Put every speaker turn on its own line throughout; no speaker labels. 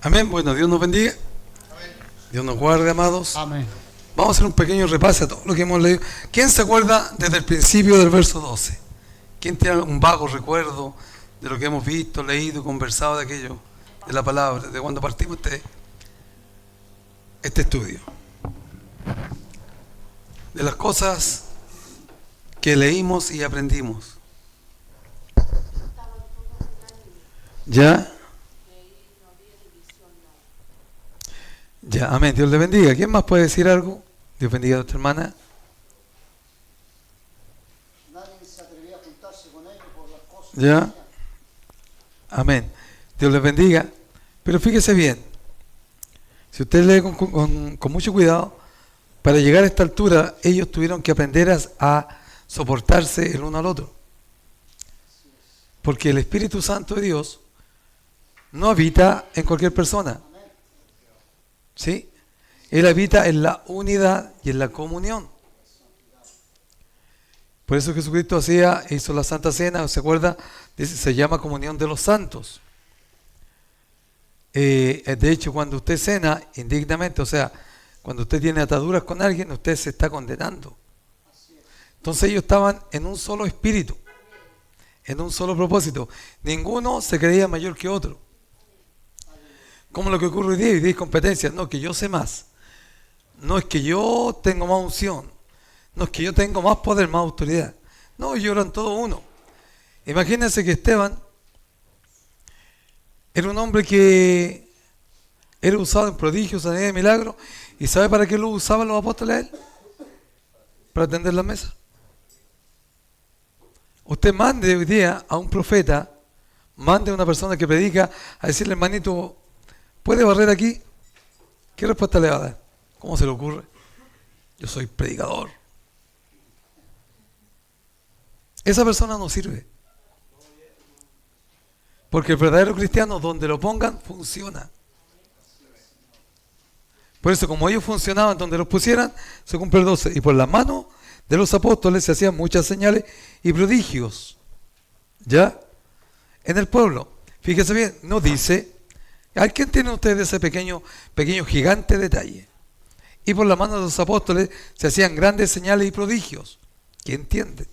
Amén. Bueno, Dios nos bendiga. Dios nos guarde, amados.
Amén.
Vamos a hacer un pequeño repaso a todo lo que hemos leído. ¿Quién se acuerda desde el principio del verso 12? ¿Quién tiene un vago recuerdo de lo que hemos visto, leído, conversado de aquello, de la palabra, de cuando partimos este estudio? De las cosas que leímos y aprendimos. ¿Ya? Ya, amén. Dios le bendiga. ¿Quién más puede decir algo? Dios bendiga a nuestra hermana.
Nadie se atrevía a juntarse con ellos por las cosas.
Ya. Amén. Dios les bendiga. Pero fíjese bien. Si usted lee con mucho cuidado, para llegar a esta altura, ellos tuvieron que aprender a soportarse el uno al otro. Porque el Espíritu Santo de Dios no habita en cualquier persona. ¿Sí? Él habita en la unidad y en la comunión. Por eso Jesucristo hizo la Santa Cena, ¿se acuerda? Se llama comunión de los santos. De hecho, cuando usted cena indignamente, o sea, cuando usted tiene ataduras con alguien, usted se está condenando. Entonces ellos estaban en un solo espíritu, en un solo propósito. Ninguno se creía mayor que otro. Como lo que ocurre hoy día hay competencias. No, que yo sé más. No es que yo tengo más unción. No es que yo tengo más poder, más autoridad. No, ellos eran todos uno. Imagínense que Esteban era un hombre que era usado en prodigios, sanidad y milagros. ¿Y sabe para qué lo usaban los apóstoles a él? Para atender la mesa. Usted mande hoy día a un profeta, mande a una persona que predica a decirle, hermanito, ¿puede barrer aquí? ¿Qué respuesta le va a dar? ¿Cómo se le ocurre? Yo soy predicador. Esa persona no sirve. Porque el verdadero cristiano, donde lo pongan, funciona. Por eso, como ellos funcionaban donde los pusieran, se cumple el 12. Y por la mano de los apóstoles se hacían muchas señales y prodigios. ¿Ya? En el pueblo. Fíjese bien, no dice... ¿A quién tiene ustedes ese pequeño gigante detalle? Y por la mano de los apóstoles se hacían grandes señales y prodigios. ¿Quién entiende?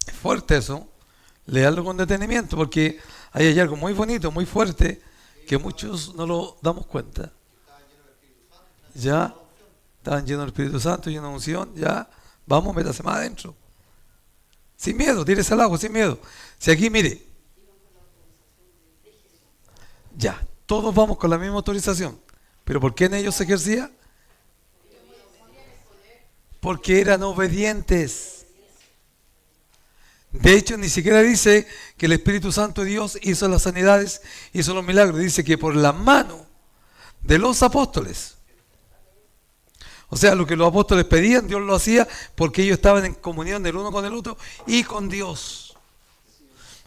Es fuerte eso. Leerlo con detenimiento, porque ahí hay algo muy bonito, muy fuerte, que muchos no lo damos cuenta. Ya, estaban llenos del Espíritu Santo, llenos de unción, ya, vamos, métase más adentro. Sin miedo, tírese al agua, sin miedo. Si aquí, mire, ya, todos vamos con la misma autorización. ¿Pero por qué en ellos se ejercía? Porque eran obedientes. De hecho, ni siquiera dice que el Espíritu Santo de Dios hizo las sanidades, hizo los milagros. Dice que por la mano de los apóstoles. O sea, lo que los apóstoles pedían, Dios lo hacía porque ellos estaban en comunión del uno con el otro y con Dios.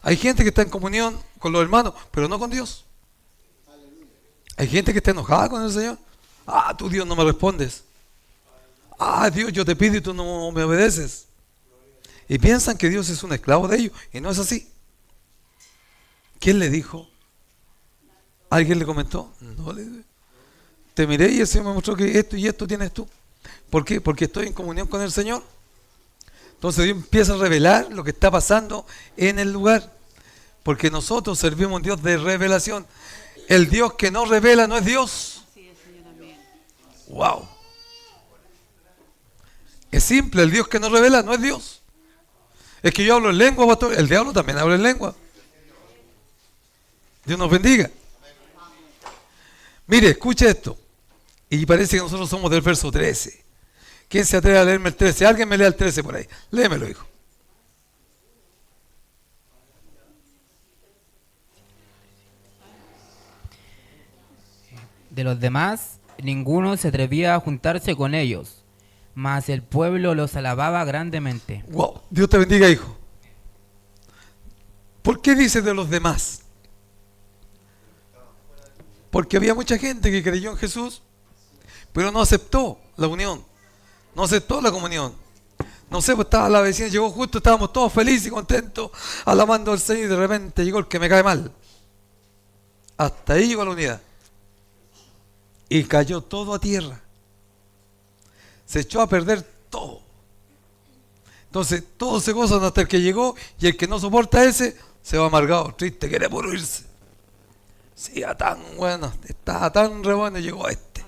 Hay gente que está en comunión con los hermanos, pero no con Dios. Hay gente que está enojada con el Señor. Ah, tú Dios no me respondes. Ah, Dios, yo te pido y tú no me obedeces. Y piensan que Dios es un esclavo de ellos. Y no es así. ¿Quién le dijo? ¿Alguien le comentó? No le dije. Te miré y el Señor me mostró que esto y esto tienes tú. ¿Por qué? Porque estoy en comunión con el Señor. Entonces Dios empieza a revelar lo que está pasando en el lugar. Porque nosotros servimos a un Dios de revelación. El Dios que no revela no es Dios. Wow. Es simple, el Dios que no revela no es Dios. Es que yo hablo en lengua, pastor. El diablo también habla en lengua. Dios nos bendiga. Mire, escuche esto. Y parece que nosotros somos del verso 13. ¿Quién se atreve a leerme el 13? Alguien me lea el 13 por ahí. Léemelo, hijo.
De los demás, ninguno se atrevía a juntarse con ellos, mas el pueblo los alababa grandemente.
Wow, Dios te bendiga, hijo. ¿Por qué dice de los demás? Porque había mucha gente que creyó en Jesús, pero no aceptó la unión, no aceptó la comunión, No sé, pues estaba la vecina, llegó justo, estábamos todos felices y contentos, alabando al Señor, y de repente llegó el que me cae mal. Hasta ahí llegó la unidad. Y cayó todo a tierra. Se echó a perder todo. Entonces, todos se gozan hasta el que llegó, y el que no soporta a ese, se va amargado, triste, quiere puro irse. Sí, tan bueno, estaba tan re bueno y llegó a este.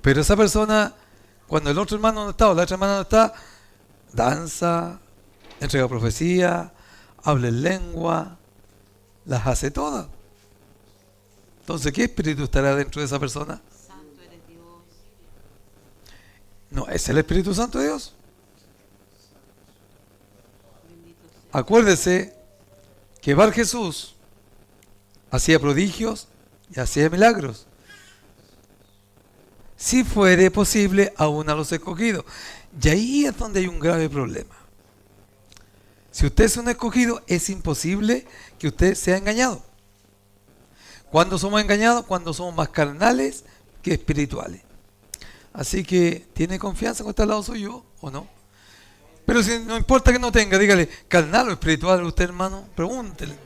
Pero esa persona, cuando el otro hermano no está o la otra hermana no está, danza, entrega profecía, habla en lengua, las hace todas. Entonces, ¿qué espíritu estará dentro de esa persona?
Santo eres Dios.
No, es el Espíritu Santo de Dios.
Bendito sea.
Acuérdese que Bar Jesús hacía prodigios y hacía milagros. Si fuere posible, aún a los escogidos. Y ahí es donde hay un grave problema. Si usted es un escogido, es imposible que usted sea engañado. ¿Cuándo somos engañados? Cuando somos más carnales que espirituales. Así que, ¿tiene confianza con estar al lado suyo o no? Pero si no importa que no tenga, dígale, ¿carnal o espiritual usted, hermano? Pregúntele.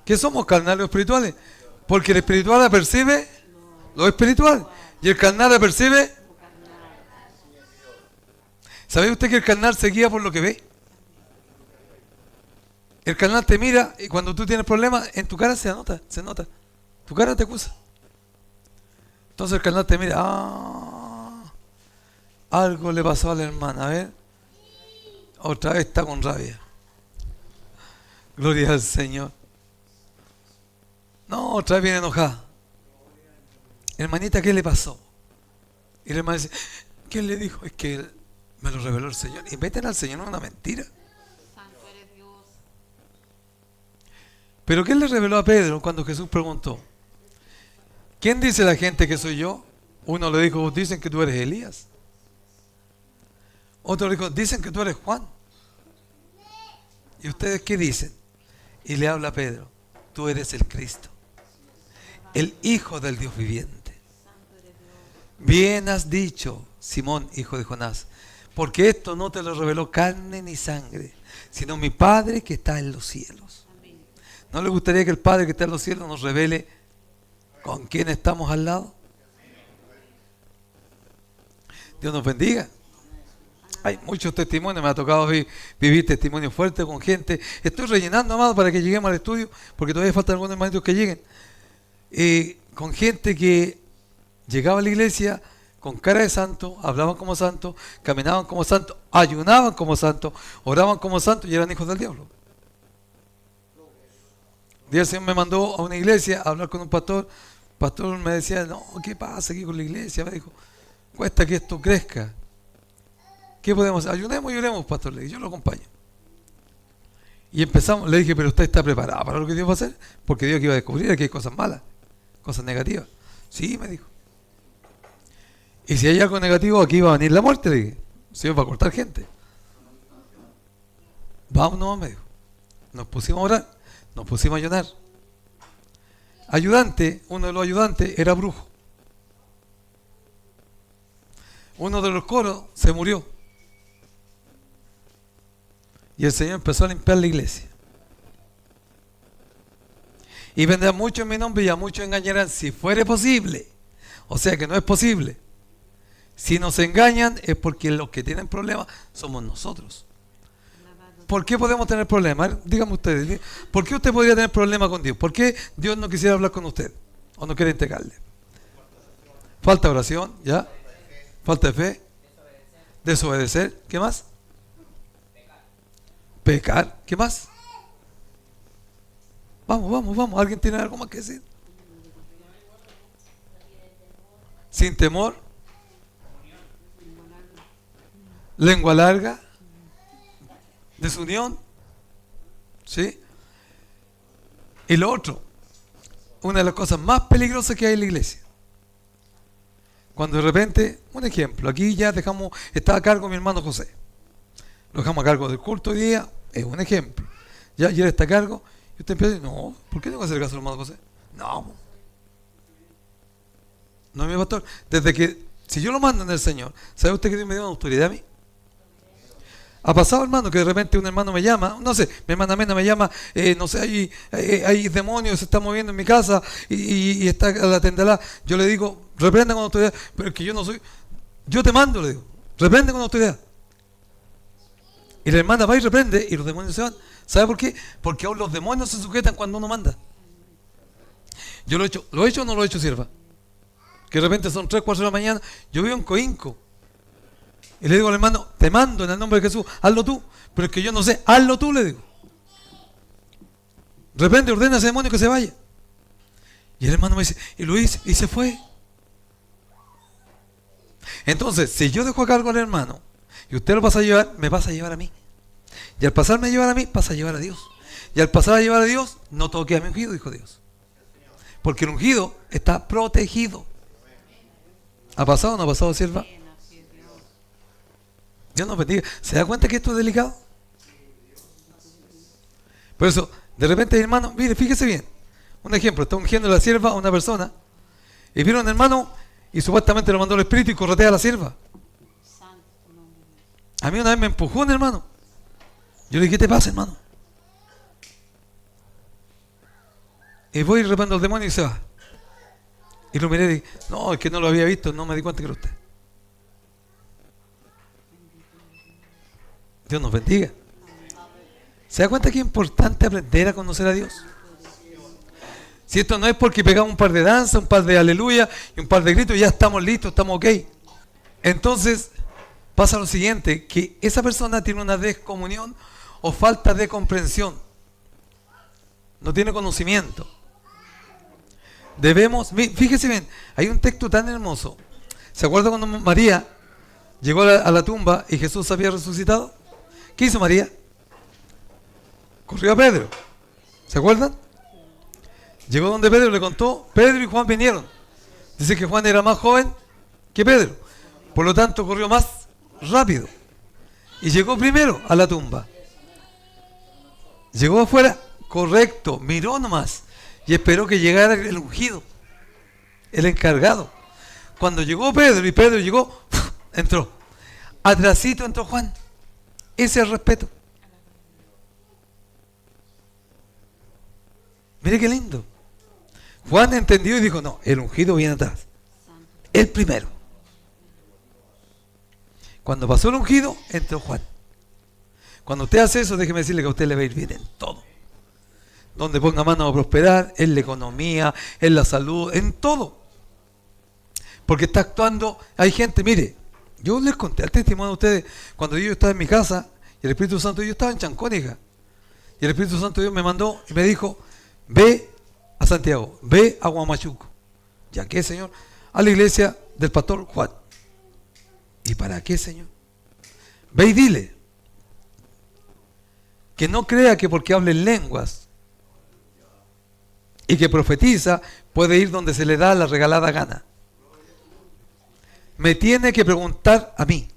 ¿Qué somos, carnales o espirituales? Porque el espiritual percibe lo espiritual y el carnal percibe. ¿Sabe usted que el carnal se guía por lo que ve? El carnal te mira y cuando tú tienes problemas, en tu cara se nota. Tu cara te acusa. Entonces el carnal te mira, algo le pasó a la hermana, a ver, otra vez está con rabia. Gloria al Señor. No, otra vez viene enojada. Hermanita, ¿qué le pasó? Y la hermana dice, ¿quién le dijo? Es que me lo reveló el Señor. Y meten al Señor en una mentira.
Santo eres Dios.
Pero ¿qué le reveló a Pedro cuando Jesús preguntó? ¿Quién dice la gente que soy yo? Uno le dijo, dicen que tú eres Elías. Otro le dijo, dicen que tú eres Juan. ¿Y ustedes qué dicen? Y le habla a Pedro, tú eres el Cristo, el Hijo del Dios viviente. Bien has dicho, Simón, hijo de Jonás, porque esto no te lo reveló carne ni sangre, sino mi Padre que está en los cielos. ¿No le gustaría que el Padre que está en los cielos nos revele con quién estamos al lado? Dios nos bendiga. Hay muchos testimonios, me ha tocado vivir testimonios fuertes con gente. Estoy rellenando, amado, para que lleguemos al estudio, porque todavía faltan algunos hermanitos que lleguen. Con gente que llegaba a la iglesia con cara de santo, hablaban como santos, caminaban como santos, ayunaban como santos, oraban como santos y eran hijos del diablo. Un día el Señor me mandó a una iglesia a hablar con un pastor. El pastor me decía, no, ¿qué pasa aquí con la iglesia? Me dijo, cuesta que esto crezca. ¿Qué podemos hacer? Ayunemos y oremos, pastor. Le dije, yo lo acompaño. Y empezamos, le dije, pero usted está preparado para lo que Dios va a hacer, porque Dios que iba a descubrir que hay cosas malas, cosas negativas. Sí, me dijo. Y si hay algo negativo, aquí va a venir la muerte, le dije. El Señor va a cortar gente. Vamos, no, me dijo. Nos pusimos a orar, nos pusimos a ayunar. Ayudante, uno de los ayudantes era brujo. Uno de los coros se murió. Y el Señor empezó a limpiar la iglesia. Y vendrán muchos en mi nombre y a muchos engañarán, si fuere posible. O sea que no es posible. Si nos engañan es porque los que tienen problemas somos nosotros. ¿Por qué podemos tener problemas? Díganme ustedes, ¿por qué usted podría tener problemas con Dios? ¿Por qué Dios no quisiera hablar con usted? ¿O no quiere entregarle? Falta de oración, ¿ya? Falta de fe. Desobedecer, ¿qué más? Pecar, ¿qué más? Vamos, ¿alguien tiene algo más que decir? Sin temor. Lengua larga. Desunión. ¿Sí? Y lo otro, una de las cosas más peligrosas que hay en la iglesia. Cuando de repente, un ejemplo, aquí ya está a cargo mi hermano José. Lo dejamos a cargo del culto hoy día, es un ejemplo. Ya, y él está a cargo, y usted empieza a decir, no, ¿por qué tengo que hacer caso al hermano José? No. No es mi pastor. Desde que, si yo lo mando en el Señor, ¿sabe usted que Dios me dio una autoridad a mí? Ha pasado, hermano, que de repente un hermano me llama, no sé, mi hermana Mena me llama, no sé, hay demonios, se está moviendo en mi casa y está la tendalá. Yo le digo, reprenda con autoridad, pero es que yo no soy, yo te mando, le digo, reprende con autoridad. Y la hermana va y reprende y los demonios se van. ¿Sabe por qué? Porque aún los demonios se sujetan cuando uno manda. Yo lo he hecho o no lo he hecho, sierva. Que de repente son 3, 4 de la mañana, yo vivo en Coinco. Y le digo al hermano, te mando en el nombre de Jesús, hazlo tú. Pero es que yo no sé, hazlo tú, le digo. Reprende, ordena a ese demonio que se vaya. Y el hermano me dice, y lo hice, y se fue. Entonces, si yo dejo a cargo al hermano, y usted lo pasa a llevar, me pasa a llevar a mí. Y al pasarme a llevar a mí, pasa a llevar a Dios. Y al pasar a llevar a Dios, no toque a mi ungido, dijo Dios. Porque el ungido está protegido. ¿Ha pasado o no ha pasado, sierva?
Bien, así es Dios.
Dios nos bendiga. ¿Se da cuenta que esto es delicado? Por eso, de repente, hermano, mire, fíjese bien. Un ejemplo, está ungiendo la sierva a una persona. Y vieron un hermano y supuestamente lo mandó el espíritu y corretea a la sierva.
Santo tu nombre, Dios.
A mí una vez me empujó un hermano. Yo le dije, ¿qué te pasa, hermano? Y voy y reprendo al demonio y se va. Y lo miré y dije, no, es que no lo había visto, no me di cuenta que era usted. Dios nos bendiga. ¿Se da cuenta que es importante aprender a conocer a Dios? Si esto no es porque pegamos un par de danzas, un par de aleluya y un par de gritos y ya estamos listos, estamos ok. Entonces pasa lo siguiente, que esa persona tiene una descomunión o falta de comprensión. No tiene conocimiento. Debemos, fíjese bien, hay un texto tan hermoso. ¿Se acuerda cuando María llegó a la tumba y Jesús había resucitado? ¿Qué hizo María? Corrió a Pedro. ¿Se acuerdan? Llegó donde Pedro, le contó, Pedro y Juan vinieron. Dice que Juan era más joven que Pedro. Por lo tanto, corrió más rápido. Y llegó primero a la tumba. Llegó afuera, correcto, miró nomás. Y esperó que llegara el ungido, el encargado. Cuando llegó Pedro y Pedro llegó, entró. Atrasito entró Juan. Ese es el respeto. Mire qué lindo. Juan entendió y dijo, no, el ungido viene atrás. El primero. Cuando pasó el ungido, entró Juan. Cuando usted hace eso, déjeme decirle que a usted le va a ir bien en todo. Donde ponga mano a prosperar, en la economía, en la salud, en todo. Porque está actuando, hay gente, mire, yo les conté el testimonio a ustedes, cuando yo estaba en mi casa, y el Espíritu Santo, yo estaba en Chancónica, y el Espíritu Santo Dios me mandó y me dijo, ve a Santiago, ve a Huamachuco. ¿Ya qué, Señor? A la iglesia del pastor Juan. ¿Y para qué, Señor? Ve y dile que no crea que porque hable lenguas y que profetiza puede ir donde se le da la regalada gana. Me tiene que preguntar a mí.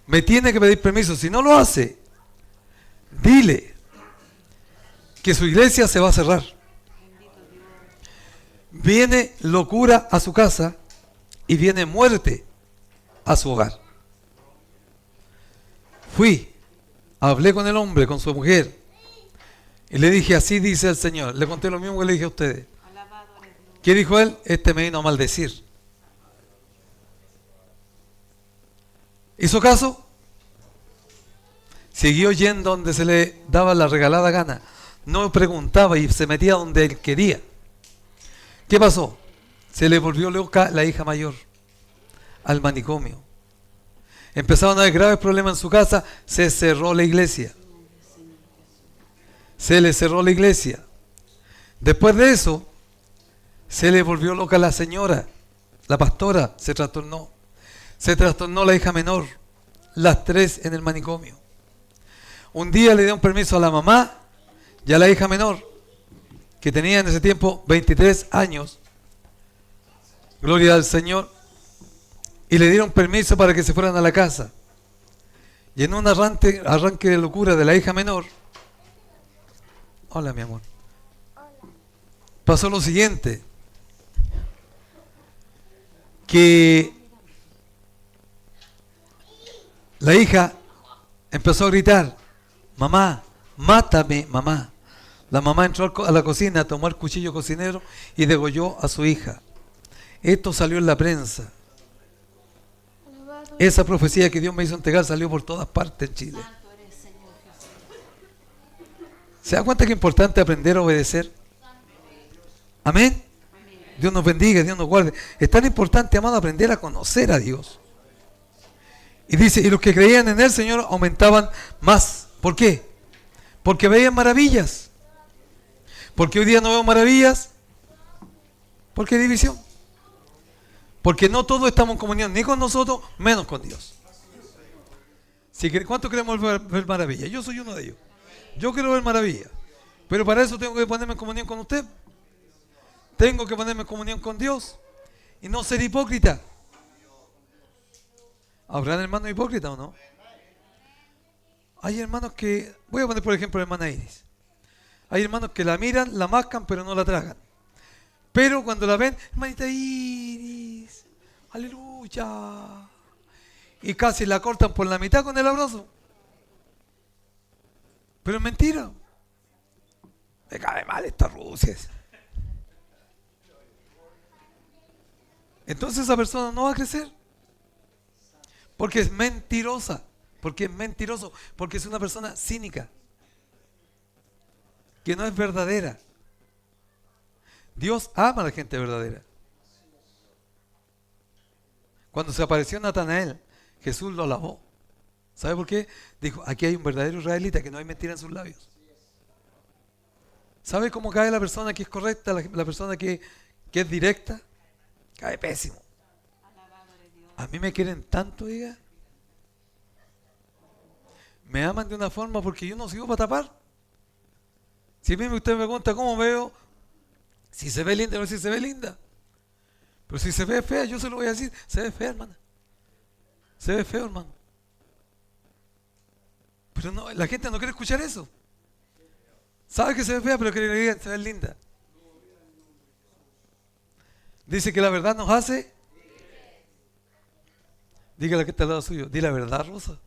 Me tiene que pedir permiso. Si no lo hace, dile que su iglesia se va a cerrar. Viene locura a su casa y viene muerte a su hogar. Fui, hablé con el hombre, con su mujer, y le dije, así dice el Señor. Le conté lo mismo que le dije a ustedes.
Alabado eres Dios.
¿Qué dijo él? Este me vino a maldecir. ¿Hizo caso? Siguió yendo donde se le daba la regalada gana. No preguntaba y se metía donde él quería. ¿Qué pasó? Se le volvió loca la hija mayor al manicomio. Empezaron a haber graves problemas en su casa. Se cerró la iglesia. Se le cerró la iglesia. Después de eso, se le volvió loca la señora. La pastora se trastornó. Se trastornó la hija menor. Las tres en el manicomio. Un día le dio un permiso a la mamá y a la hija menor, que tenía en ese tiempo 23 años. Gloria al Señor. Y le dieron permiso para que se fueran a la casa. Y en un arranque de locura de la hija menor, hola mi amor, pasó lo siguiente. que la hija empezó a gritar, mamá, mátame, mamá. La mamá entró a la cocina, tomó el cuchillo cocinero y degolló a su hija. Esto salió en la prensa. Esa profecía que Dios me hizo entregar salió por todas partes en Chile.
Santo eres, Señor Jesús.
¿Se da cuenta que es importante aprender a obedecer? Amén. Dios nos bendiga, Dios nos guarde. Es tan importante, amado, aprender a conocer a Dios. Y dice, y los que creían en el Señor aumentaban más. ¿Por qué? Porque veían maravillas. Porque hoy día no veo maravillas. Porque hay división. Porque no todos estamos en comunión, ni con nosotros, menos con Dios. ¿Cuántos queremos ver maravillas? Yo soy uno de ellos. Yo quiero ver maravillas. Pero para eso tengo que ponerme en comunión con usted. Tengo que ponerme en comunión con Dios. Y no ser hipócrita. ¿Habrán hermanos hipócritas o no? Hay hermanos que, voy a poner por ejemplo a la hermana Iris. Hay hermanos que la miran, la mascan, pero no la tragan. Pero cuando la ven, hermanita Iris, aleluya. Y casi la cortan por la mitad con el abrazo. Pero es mentira. Me cae mal esta Rusia. Entonces esa persona no va a crecer. Porque es mentirosa. Porque es mentiroso. Porque es una persona cínica. Que no es verdadera. Dios ama a la gente verdadera. Cuando se apareció Natanael, Jesús lo alabó. ¿Sabe por qué? Dijo, aquí hay un verdadero israelita que no hay mentira en sus labios. ¿Sabe cómo cae la persona que es correcta, la persona que es directa? Cae pésimo. A mí me quieren tanto, diga. Me aman de una forma porque yo no sigo para tapar. Si a mí usted me pregunta cómo veo, si se ve linda o no si se ve linda. Pero si se ve fea, yo se lo voy a decir. Se ve fea, hermana. Se ve feo, hermano. Pero no, la gente no quiere escuchar eso. Sabe que se ve fea, pero quiere que le digan se ve linda. Dice que la verdad nos hace. Dígale que está al lado suyo. Di la verdad, Rosa.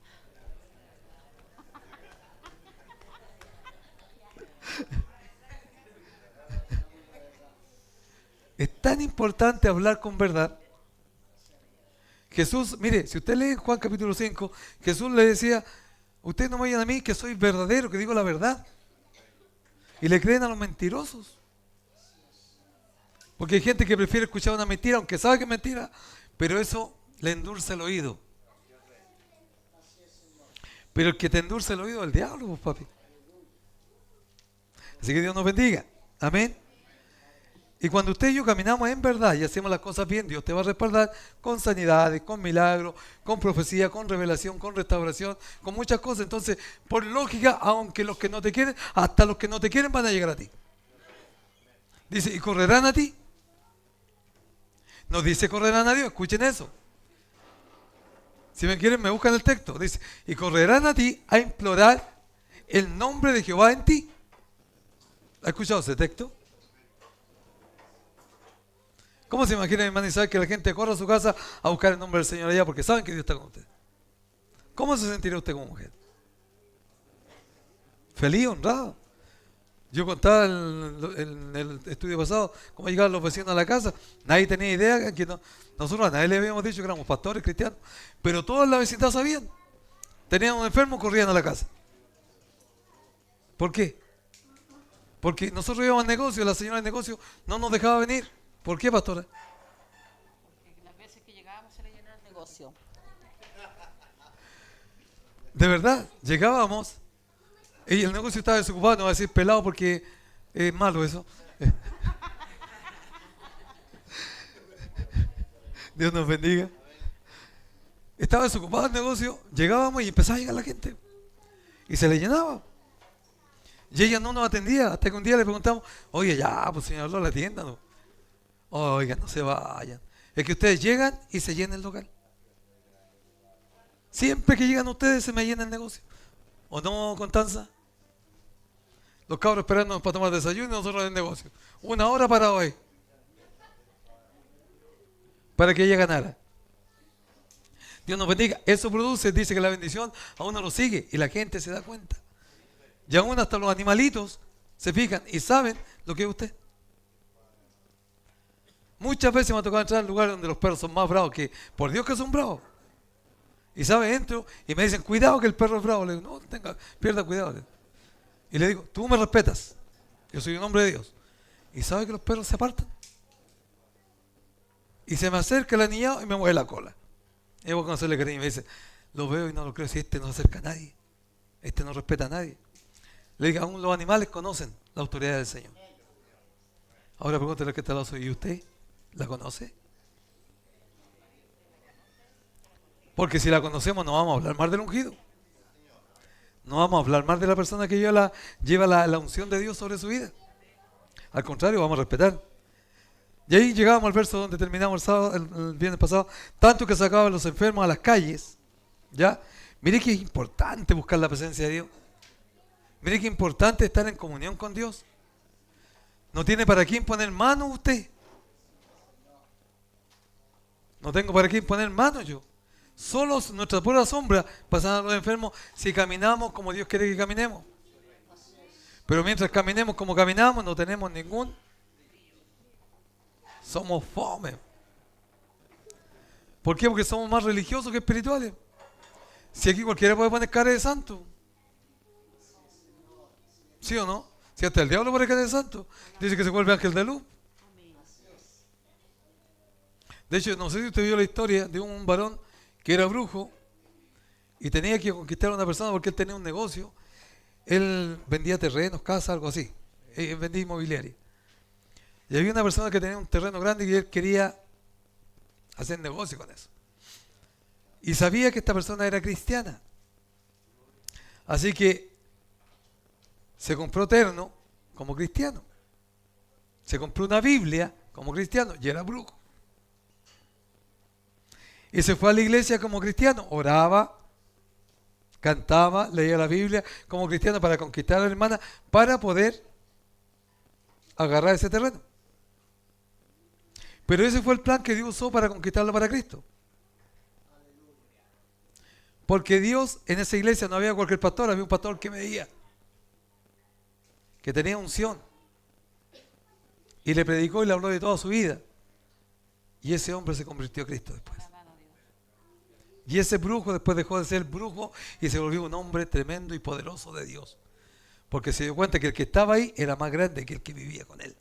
Es tan importante hablar con verdad. Jesús, mire, si usted lee en Juan capítulo 5, Jesús le decía, ustedes no me oyen a mí que soy verdadero, que digo la verdad. Y le creen a los mentirosos. Porque hay gente que prefiere escuchar una mentira, aunque sabe que es mentira, pero eso le endulza el oído. Pero el que te endulza el oído es el diablo, pues, papi. Así que Dios nos bendiga. Amén. Y cuando usted y yo caminamos en verdad y hacemos las cosas bien, Dios te va a respaldar con sanidades, con milagros, con profecía, con revelación, con restauración, con muchas cosas. Entonces, por lógica, aunque los que no te quieren, hasta los que no te quieren van a llegar a ti. Dice, y correrán a ti. No dice correrán a Dios, escuchen eso. Si me quieren, me buscan el texto. Dice, y correrán a ti a implorar el nombre de Jehová en ti. ¿Ha escuchado ese texto? ¿Cómo se imagina, hermano Isaac, que la gente corra a su casa a buscar el nombre del Señor allá porque saben que Dios está con usted? ¿Cómo se sentiría usted como mujer? Feliz, honrado. Yo contaba en el estudio pasado cómo llegaban los vecinos a la casa. Nadie tenía idea que nosotros a nadie le habíamos dicho que éramos pastores cristianos, pero toda la vecindad sabían. Tenían un enfermo, corrían a la casa. ¿Por qué? Porque nosotros íbamos al negocio, la señora del negocio no nos dejaba venir. ¿Por qué, pastora?
Porque las veces que llegábamos se le llenaba el negocio.
De verdad, llegábamos y el negocio estaba desocupado, no voy a decir pelado porque es malo eso. Dios nos bendiga. Estaba desocupado el negocio, llegábamos y empezaba a llegar la gente. Y se le llenaba. Y ella no nos atendía, hasta que un día le preguntamos, oye, ya, pues señor, la atienda, ¿no? Oigan, no se vayan. Es que ustedes llegan y se llena el local. Siempre que llegan ustedes se me llena el negocio. ¿O no, Constanza? Los cabros esperándonos para tomar desayuno y nosotros en el negocio. 1 hora parado ahí. para que ella ganara. Dios nos bendiga. Eso produce, dice que la bendición a uno lo sigue y la gente se da cuenta. Y aún hasta los animalitos se fijan y saben lo que es usted. Muchas veces me ha tocado entrar en lugares donde los perros son más bravos que, por Dios que son bravos. Y sabe, entro y me dicen, cuidado que el perro es bravo. Le digo, no, pierda cuidado. Y le digo, tú me respetas. Yo soy un hombre de Dios. Y sabe que los perros se apartan. Y se me acerca el aniñado y me mueve la cola. Y voy a conocerle cariño y me dice, lo veo y no lo creo, si este no se acerca a nadie. Este no respeta a nadie. Le digo, aún los animales conocen la autoridad del Señor. Ahora pregúntale qué tal soy. ¿Y usted la conoce? Porque si la conocemos no vamos a hablar más del ungido. No vamos a hablar más de la persona que lleva la unción de Dios sobre su vida. Al contrario, vamos a respetar. Y ahí llegábamos al verso donde terminamos el sábado, el viernes pasado. Tanto que sacaban los enfermos a las calles. ¿Ya? Mire que es importante buscar la presencia de Dios. Mire que es importante estar en comunión con Dios. No tiene para quién poner mano usted. No tengo para quién poner mano yo. Solo nuestra pura sombra pasan a los enfermos si caminamos como Dios quiere que caminemos. Pero mientras caminemos como caminamos, no tenemos ningún. Somos fome. ¿Por qué? Porque somos más religiosos que espirituales. Si aquí cualquiera puede poner cara de santo. ¿Sí o no? Si hasta el diablo pone cara de santo, dice que se vuelve ángel de luz. De hecho, no sé si usted vio la historia de un varón que era brujo y tenía que conquistar a una persona porque él tenía un negocio. Él vendía terrenos, casas, algo así. Él vendía inmobiliaria. Y había una persona que tenía un terreno grande y él quería hacer negocio con eso. Y sabía que esta persona era cristiana. Así que se compró terno como cristiano. Se compró una Biblia como cristiano y era brujo. Y se fue a la iglesia como cristiano, oraba, cantaba, leía la Biblia como cristiano para conquistar a la hermana, para poder agarrar ese terreno. Pero ese fue el plan que Dios usó para conquistarlo para Cristo. Porque Dios en esa iglesia no había cualquier pastor, había un pastor que veía, que tenía unción. Y le predicó y le habló de toda su vida. Y ese hombre se convirtió a Cristo después. Y ese brujo después dejó de ser brujo y se volvió un hombre tremendo y poderoso de Dios. Porque se dio cuenta que el que estaba ahí era más grande que el que vivía con él.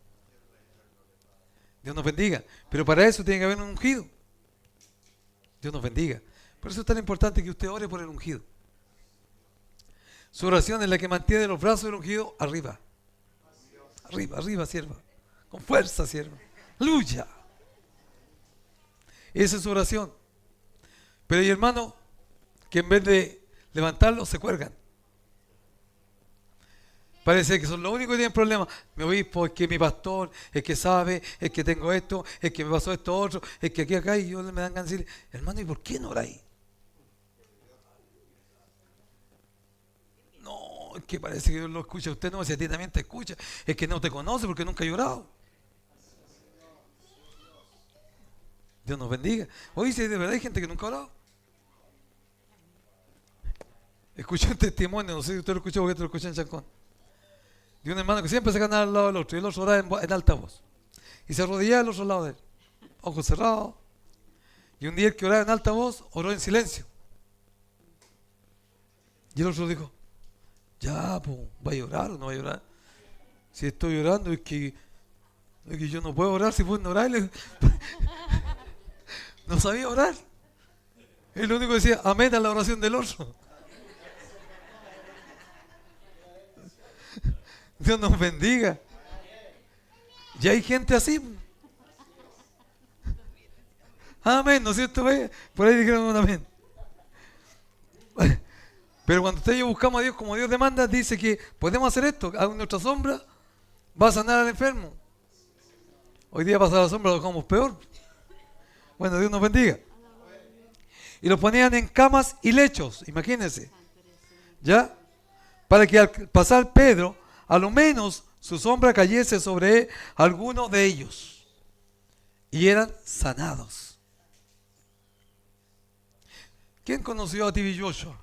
Dios nos bendiga. Pero para eso tiene que haber un ungido. Dios nos bendiga. Por eso es tan importante que usted ore por el ungido. Su oración es la que mantiene los brazos del ungido arriba. Arriba, arriba, sierva. Con fuerza, sierva. Aleluya. Esa es su oración. Pero hay hermanos que en vez de levantarlos se cuelgan. Parece que son los únicos que tienen problemas. Mi obispo, es que mi pastor, es que sabe, es que tengo esto, es que me pasó esto otro, es que aquí acá y yo me dan ganas de decir, hermano, ¿y por qué no oráis? No, es que parece que Dios lo escucha a usted, no, si a ti también te escucha, es que no te conoce porque nunca ha llorado. Dios nos bendiga. Oye, si de verdad hay gente que nunca ha orado. Escuché un testimonio, no sé si usted lo escuchó porque te lo escuché en Chancón, de un hermano que siempre se ganaba al lado del otro y el otro oraba en alta voz. Y se arrodillaba al otro lado de él, ojos cerrados. Y un día el que oraba en alta voz oró en silencio. Y el otro dijo, ya, pues, ¿va a llorar o no va a llorar? Si estoy llorando es que yo no puedo orar, si puedo orar. No sabía orar. Él lo único que decía, amén a la oración del otro. Dios nos bendiga. Y hay gente así. Amén, ¿no es cierto? Por ahí dijeron un amén. Pero cuando usted y yo buscamos a Dios como Dios demanda, dice que podemos hacer esto. A nuestra sombra va a sanar al enfermo. Hoy día pasa la sombra, lo dejamos peor. Bueno, Dios nos bendiga. Y lo ponían en camas y lechos, imagínense. ¿Ya? Para que al pasar Pedro, a lo menos su sombra cayese sobre alguno de ellos. Y eran sanados. ¿Quién conoció a T.B. Joshua?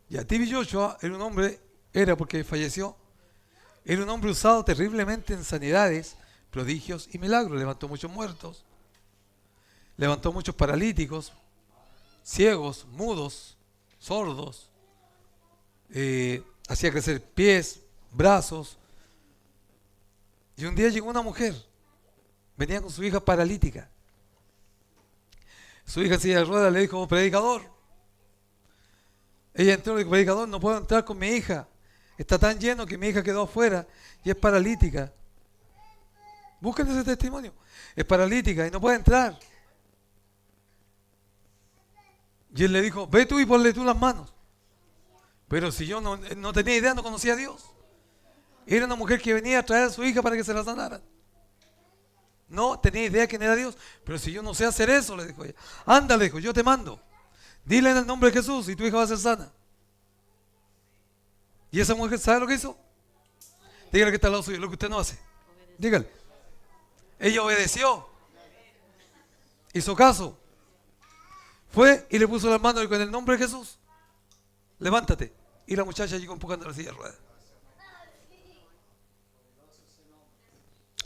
Y a T.B. Joshua era un hombre, era porque falleció, era un hombre usado terriblemente en sanidades, prodigios y milagros. Levantó muchos muertos, levantó muchos paralíticos, ciegos, mudos, sordos, hacía crecer pies, brazos. Y un día llegó una mujer, venía con su hija paralítica. Su hija en silla de ruedas le dijo: predicador. Ella entró y le dijo: predicador, no puedo entrar con mi hija. Está tan lleno que mi hija quedó afuera y es paralítica. Busquen ese testimonio. Es paralítica y no puede entrar. Y él le dijo: ve tú y ponle tú las manos. Pero si yo no tenía idea, no conocía a Dios. Era una mujer que venía a traer a su hija para que se la sanaran. No tenía idea quién era Dios. Pero si yo no sé hacer eso, le dijo ella. Anda, le dijo, yo te mando. Dile en el nombre de Jesús y tu hija va a ser sana. Y esa mujer, ¿sabe lo que hizo? Dígale que está al lado suyo, lo que usted no hace. Dígale. Ella obedeció. Hizo caso. Fue y le puso las manos y con el nombre de Jesús, levántate. Y la muchacha llegó empujando la silla de ruedas.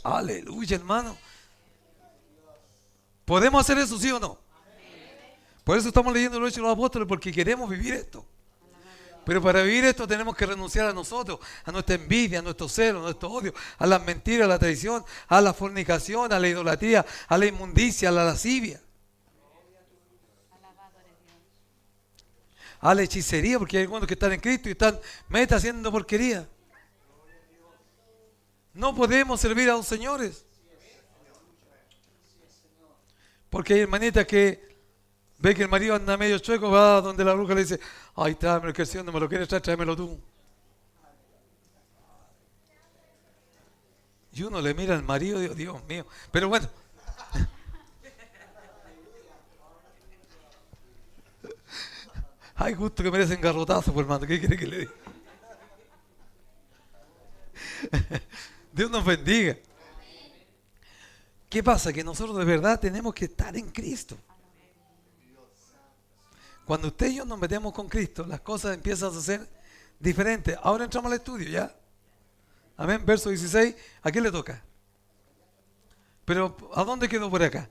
Aleluya, hermano. ¿Podemos hacer eso, sí o no? Por eso estamos leyendo los Hechos de los Apóstoles, porque queremos vivir esto. Pero para vivir esto tenemos que renunciar a nosotros, a nuestra envidia, a nuestro celo, a nuestro odio, a las mentiras, a la traición, a la fornicación, a la idolatría, a la inmundicia, a la lascivia, a la hechicería, porque hay algunos que están en Cristo y están haciendo porquería. No podemos servir a dos señores. Porque hay hermanitas que ve que el marido anda medio chueco, va donde la bruja le dice: ay, tráemelo, que si no me lo quieres traer, tráemelo tú. Y uno le mira al marido y dice: Dios mío. Pero bueno. Hay gusto que merecen garrotazo, pues, hermano. ¿Qué quiere que le diga? Dios nos bendiga. ¿Qué pasa? Que nosotros de verdad tenemos que estar en Cristo. Cuando usted y yo nos metemos con Cristo, las cosas empiezan a ser diferentes. Ahora entramos al estudio, ¿ya? Amén, verso 16. ¿A quién le toca? Pero, ¿a dónde quedó por acá?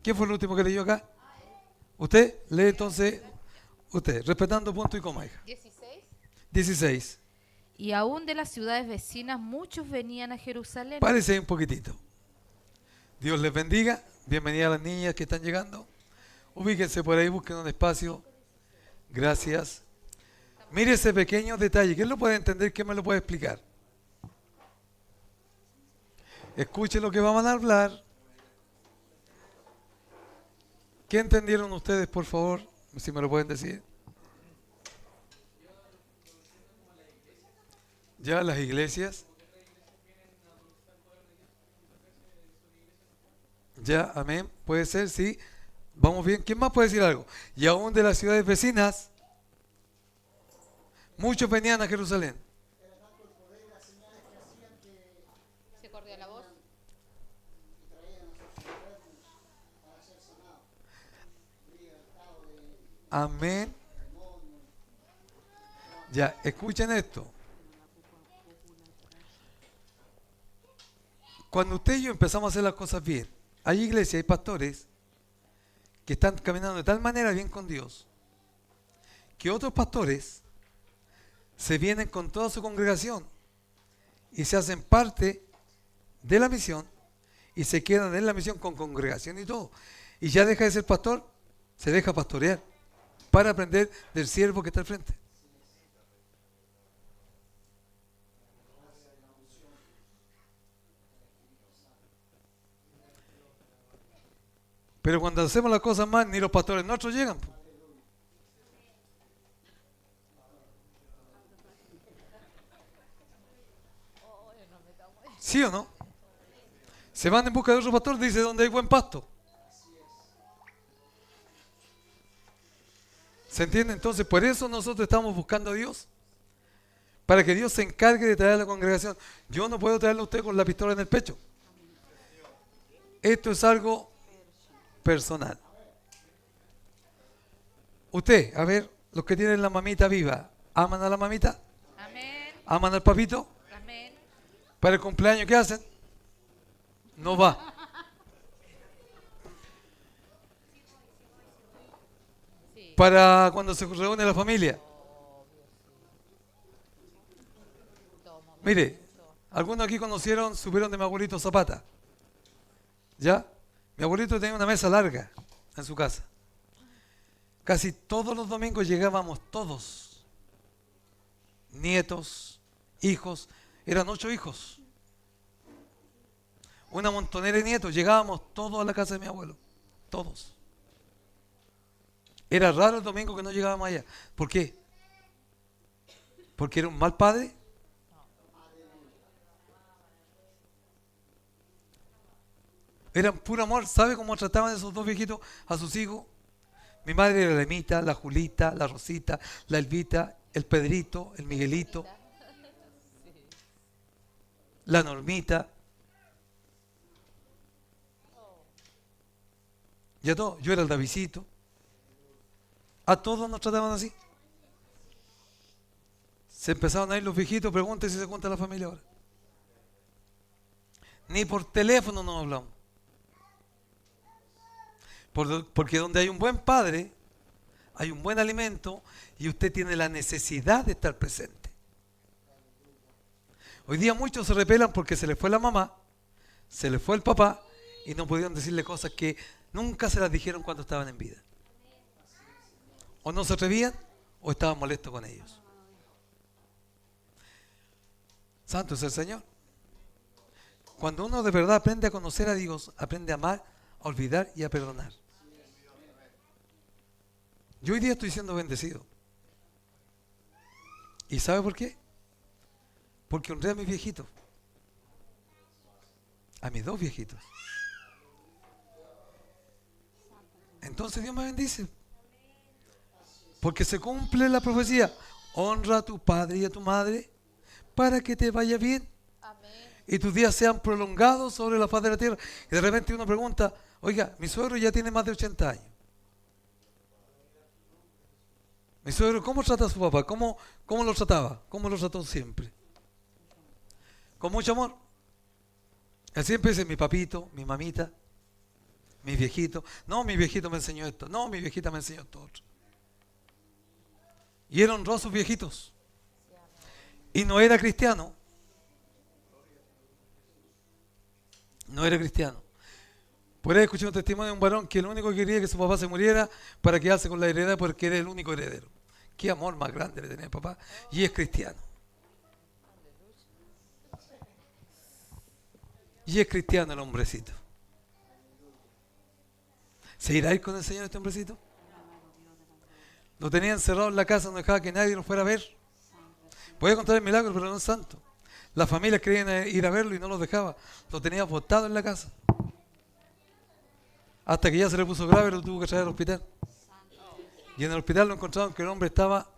¿Quién fue el último que leyó acá? ¿Usted? Lee entonces, usted, respetando punto y coma, hija. 16.
Y aún de las ciudades vecinas muchos venían a Jerusalén.
Párese ahí un poquitito. Dios les bendiga. Bienvenida a las niñas que están llegando. Ubíquense por ahí, busquen un espacio. Gracias. Mire ese pequeño detalle. ¿Quién lo puede entender? ¿Quién me lo puede explicar? Escuche lo que vamos a hablar. ¿Qué entendieron ustedes, por favor? Si me lo pueden decir. Ya las iglesias. Ya, amén. Puede ser, sí. Vamos bien. ¿Quién más puede decir algo? Y aún de las ciudades vecinas, muchos venían a Jerusalén.
Se corría la voz.
Amén. Ya, escuchen esto. Cuando usted y yo empezamos a hacer las cosas bien, hay iglesias, hay pastores que están caminando de tal manera bien con Dios, que otros pastores se vienen con toda su congregación y se hacen parte de la misión y se quedan en la misión con congregación y todo. Y ya deja de ser pastor, se deja pastorear para aprender del siervo que está al frente. Pero cuando hacemos las cosas mal, ni los pastores nuestros llegan. ¿Sí o no? Se van en busca de otro pastor, dice, donde hay buen pasto. ¿Se entiende? Entonces, por eso nosotros estamos buscando a Dios. Para que Dios se encargue de traer a la congregación. Yo no puedo traerlo a usted con la pistola en el pecho. Esto es algo personal. Usted, a ver, los que tienen la mamita viva, ¿aman a la mamita?
Amén.
¿Aman al papito?
Amén.
¿Para el cumpleaños qué hacen? No va.
Sí.
Para cuando se reúne la familia. Mire, algunos aquí conocieron, supieron de mi abuelito Zapata. ¿Ya? Mi abuelito tenía una mesa larga en su casa. Casi todos los domingos llegábamos todos. Nietos, hijos. Eran 8 hijos. Una montonera de nietos. Llegábamos todos a la casa de mi abuelo. Todos. Era raro el domingo que no llegábamos allá. ¿Por qué? ¿Porque era un mal padre? Eran puro amor. ¿Sabe cómo trataban esos dos viejitos a sus hijos? Mi madre era la Emita, la Julita, la Rosita, la Elvita, el Pedrito, el Miguelito, la Normita. Y a todos. Yo era el Davidito. A todos nos trataban así. Se empezaron a ir los viejitos. Pregúntese si se cuenta la familia ahora. Ni por teléfono nos hablamos. Porque donde hay un buen padre, hay un buen alimento y usted tiene la necesidad de estar presente. Hoy día muchos se rebelan porque se les fue la mamá, se les fue el papá y no pudieron decirle cosas que nunca se las dijeron cuando estaban en vida. O no se atrevían o estaban molestos con ellos. Santo es el Señor. Cuando uno de verdad aprende a conocer a Dios, aprende a amar, a olvidar y a perdonar. Yo hoy día estoy siendo bendecido. ¿Y sabe por qué? Porque honré a mis viejitos. A mis 2 viejitos. Entonces Dios me bendice. Porque se cumple la profecía. Honra a tu padre y a tu madre para que te vaya bien. Y tus días sean prolongados sobre la faz de la tierra. Y de repente uno pregunta, oiga, mi suegro ya tiene más de 80 años. Mi suegro, ¿cómo trata a su papá? ¿Cómo lo trataba? ¿Cómo lo trató siempre? Con mucho amor. Él siempre dice, mi papito, mi mamita, mi viejito. No, mi viejito me enseñó esto. No, mi viejita me enseñó esto otro. Y eran honrosos viejitos. Y no era cristiano. No era cristiano. Por ahí escuché un testimonio de un varón que lo único que quería era que su papá se muriera para quedarse con la heredad porque era el único heredero. Qué amor más grande le tenía el papá. Y es cristiano. Y es cristiano el hombrecito. ¿Se irá a ir con el Señor este hombrecito? Lo tenía encerrado en la casa, no dejaba que nadie lo fuera a ver. Voy a contar el milagro, pero no es santo. Las familias querían ir a verlo y no los dejaba. Lo tenía botado en la casa. Hasta que ya se le puso grave, lo tuvo que traer al hospital. Y en el hospital lo encontraron que el hombre estaba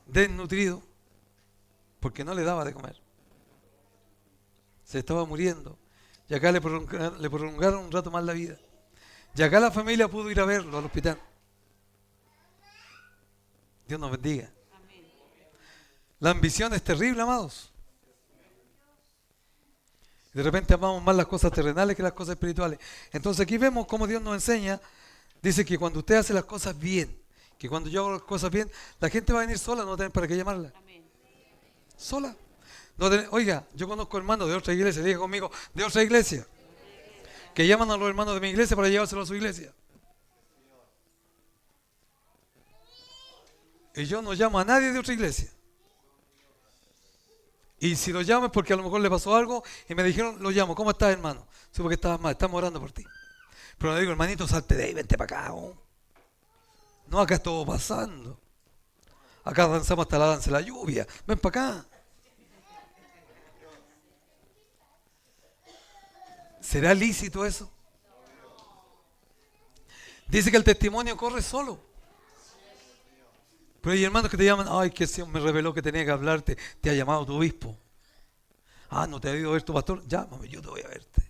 desnutrido porque no le daba de comer. Se estaba muriendo. Y acá le prolongaron un rato más la vida. Y acá la familia pudo ir a verlo al hospital. Dios nos bendiga. La ambición es terrible, amados. De repente amamos más las cosas terrenales que las cosas espirituales. Entonces aquí vemos cómo Dios nos enseña. Dice que cuando usted hace las cosas bien, que cuando yo hago las cosas bien, la gente va a venir sola, no va a tener para qué llamarla. Sola. No tener, oiga, yo conozco hermanos de otra iglesia, diga conmigo, de otra iglesia, que llaman a los hermanos de mi iglesia para llevárselo a su iglesia. Y yo no llamo a nadie de otra iglesia. Y si lo llamo es porque a lo mejor le pasó algo y me dijeron, lo llamo, ¿cómo estás, hermano? Supo que estabas mal, estamos orando por ti. Pero le digo, hermanito, salte de ahí, vente para acá. ¿Oh? No, acá es todo pasando. Acá danzamos hasta la danza de la lluvia. Ven para acá. ¿Será lícito eso? Dice que el testimonio corre solo. Pero hay hermanos que te llaman, ay, que el Señor me reveló que tenía que hablarte, te ha llamado tu obispo. Ah, no te ha ido a ver tu pastor, llámame, yo te voy a verte.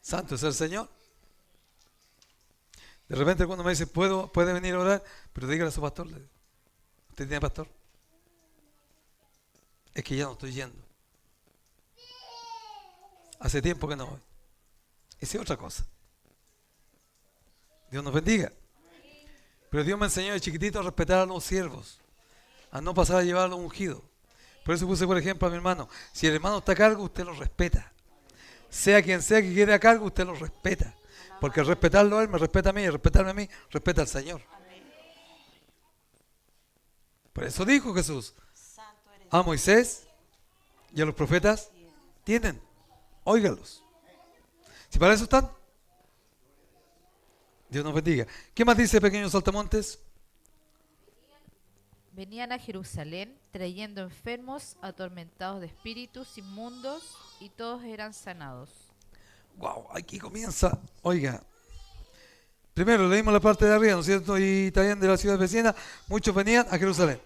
Santo es el Señor. De repente cuando me dice, puede venir a orar, pero dígale a su pastor, le digo, ¿usted tiene pastor? Es que ya no estoy yendo. Hace tiempo que no voy. Esa es otra cosa. Dios nos bendiga. Pero Dios me enseñó de chiquitito a respetar a los siervos, a no pasar a llevar a los ungidos. Por eso puse, por ejemplo, a mi hermano. Si el hermano está a cargo, usted lo respeta. Sea quien sea que quede a cargo, usted lo respeta. Porque respetarlo a él me respeta a mí, y respetarme a mí, respeta al Señor. Por eso dijo Jesús, a Moisés y a los profetas tienen, óigalos. Si para eso están, Dios nos bendiga. ¿Qué más dice, pequeños saltamontes?
Venían a Jerusalén trayendo enfermos, atormentados de espíritus inmundos, y todos eran sanados.
Wow, aquí comienza. Oiga, primero leímos la parte de arriba, ¿no es cierto? Y traían de la ciudad vecina, muchos venían a Jerusalén,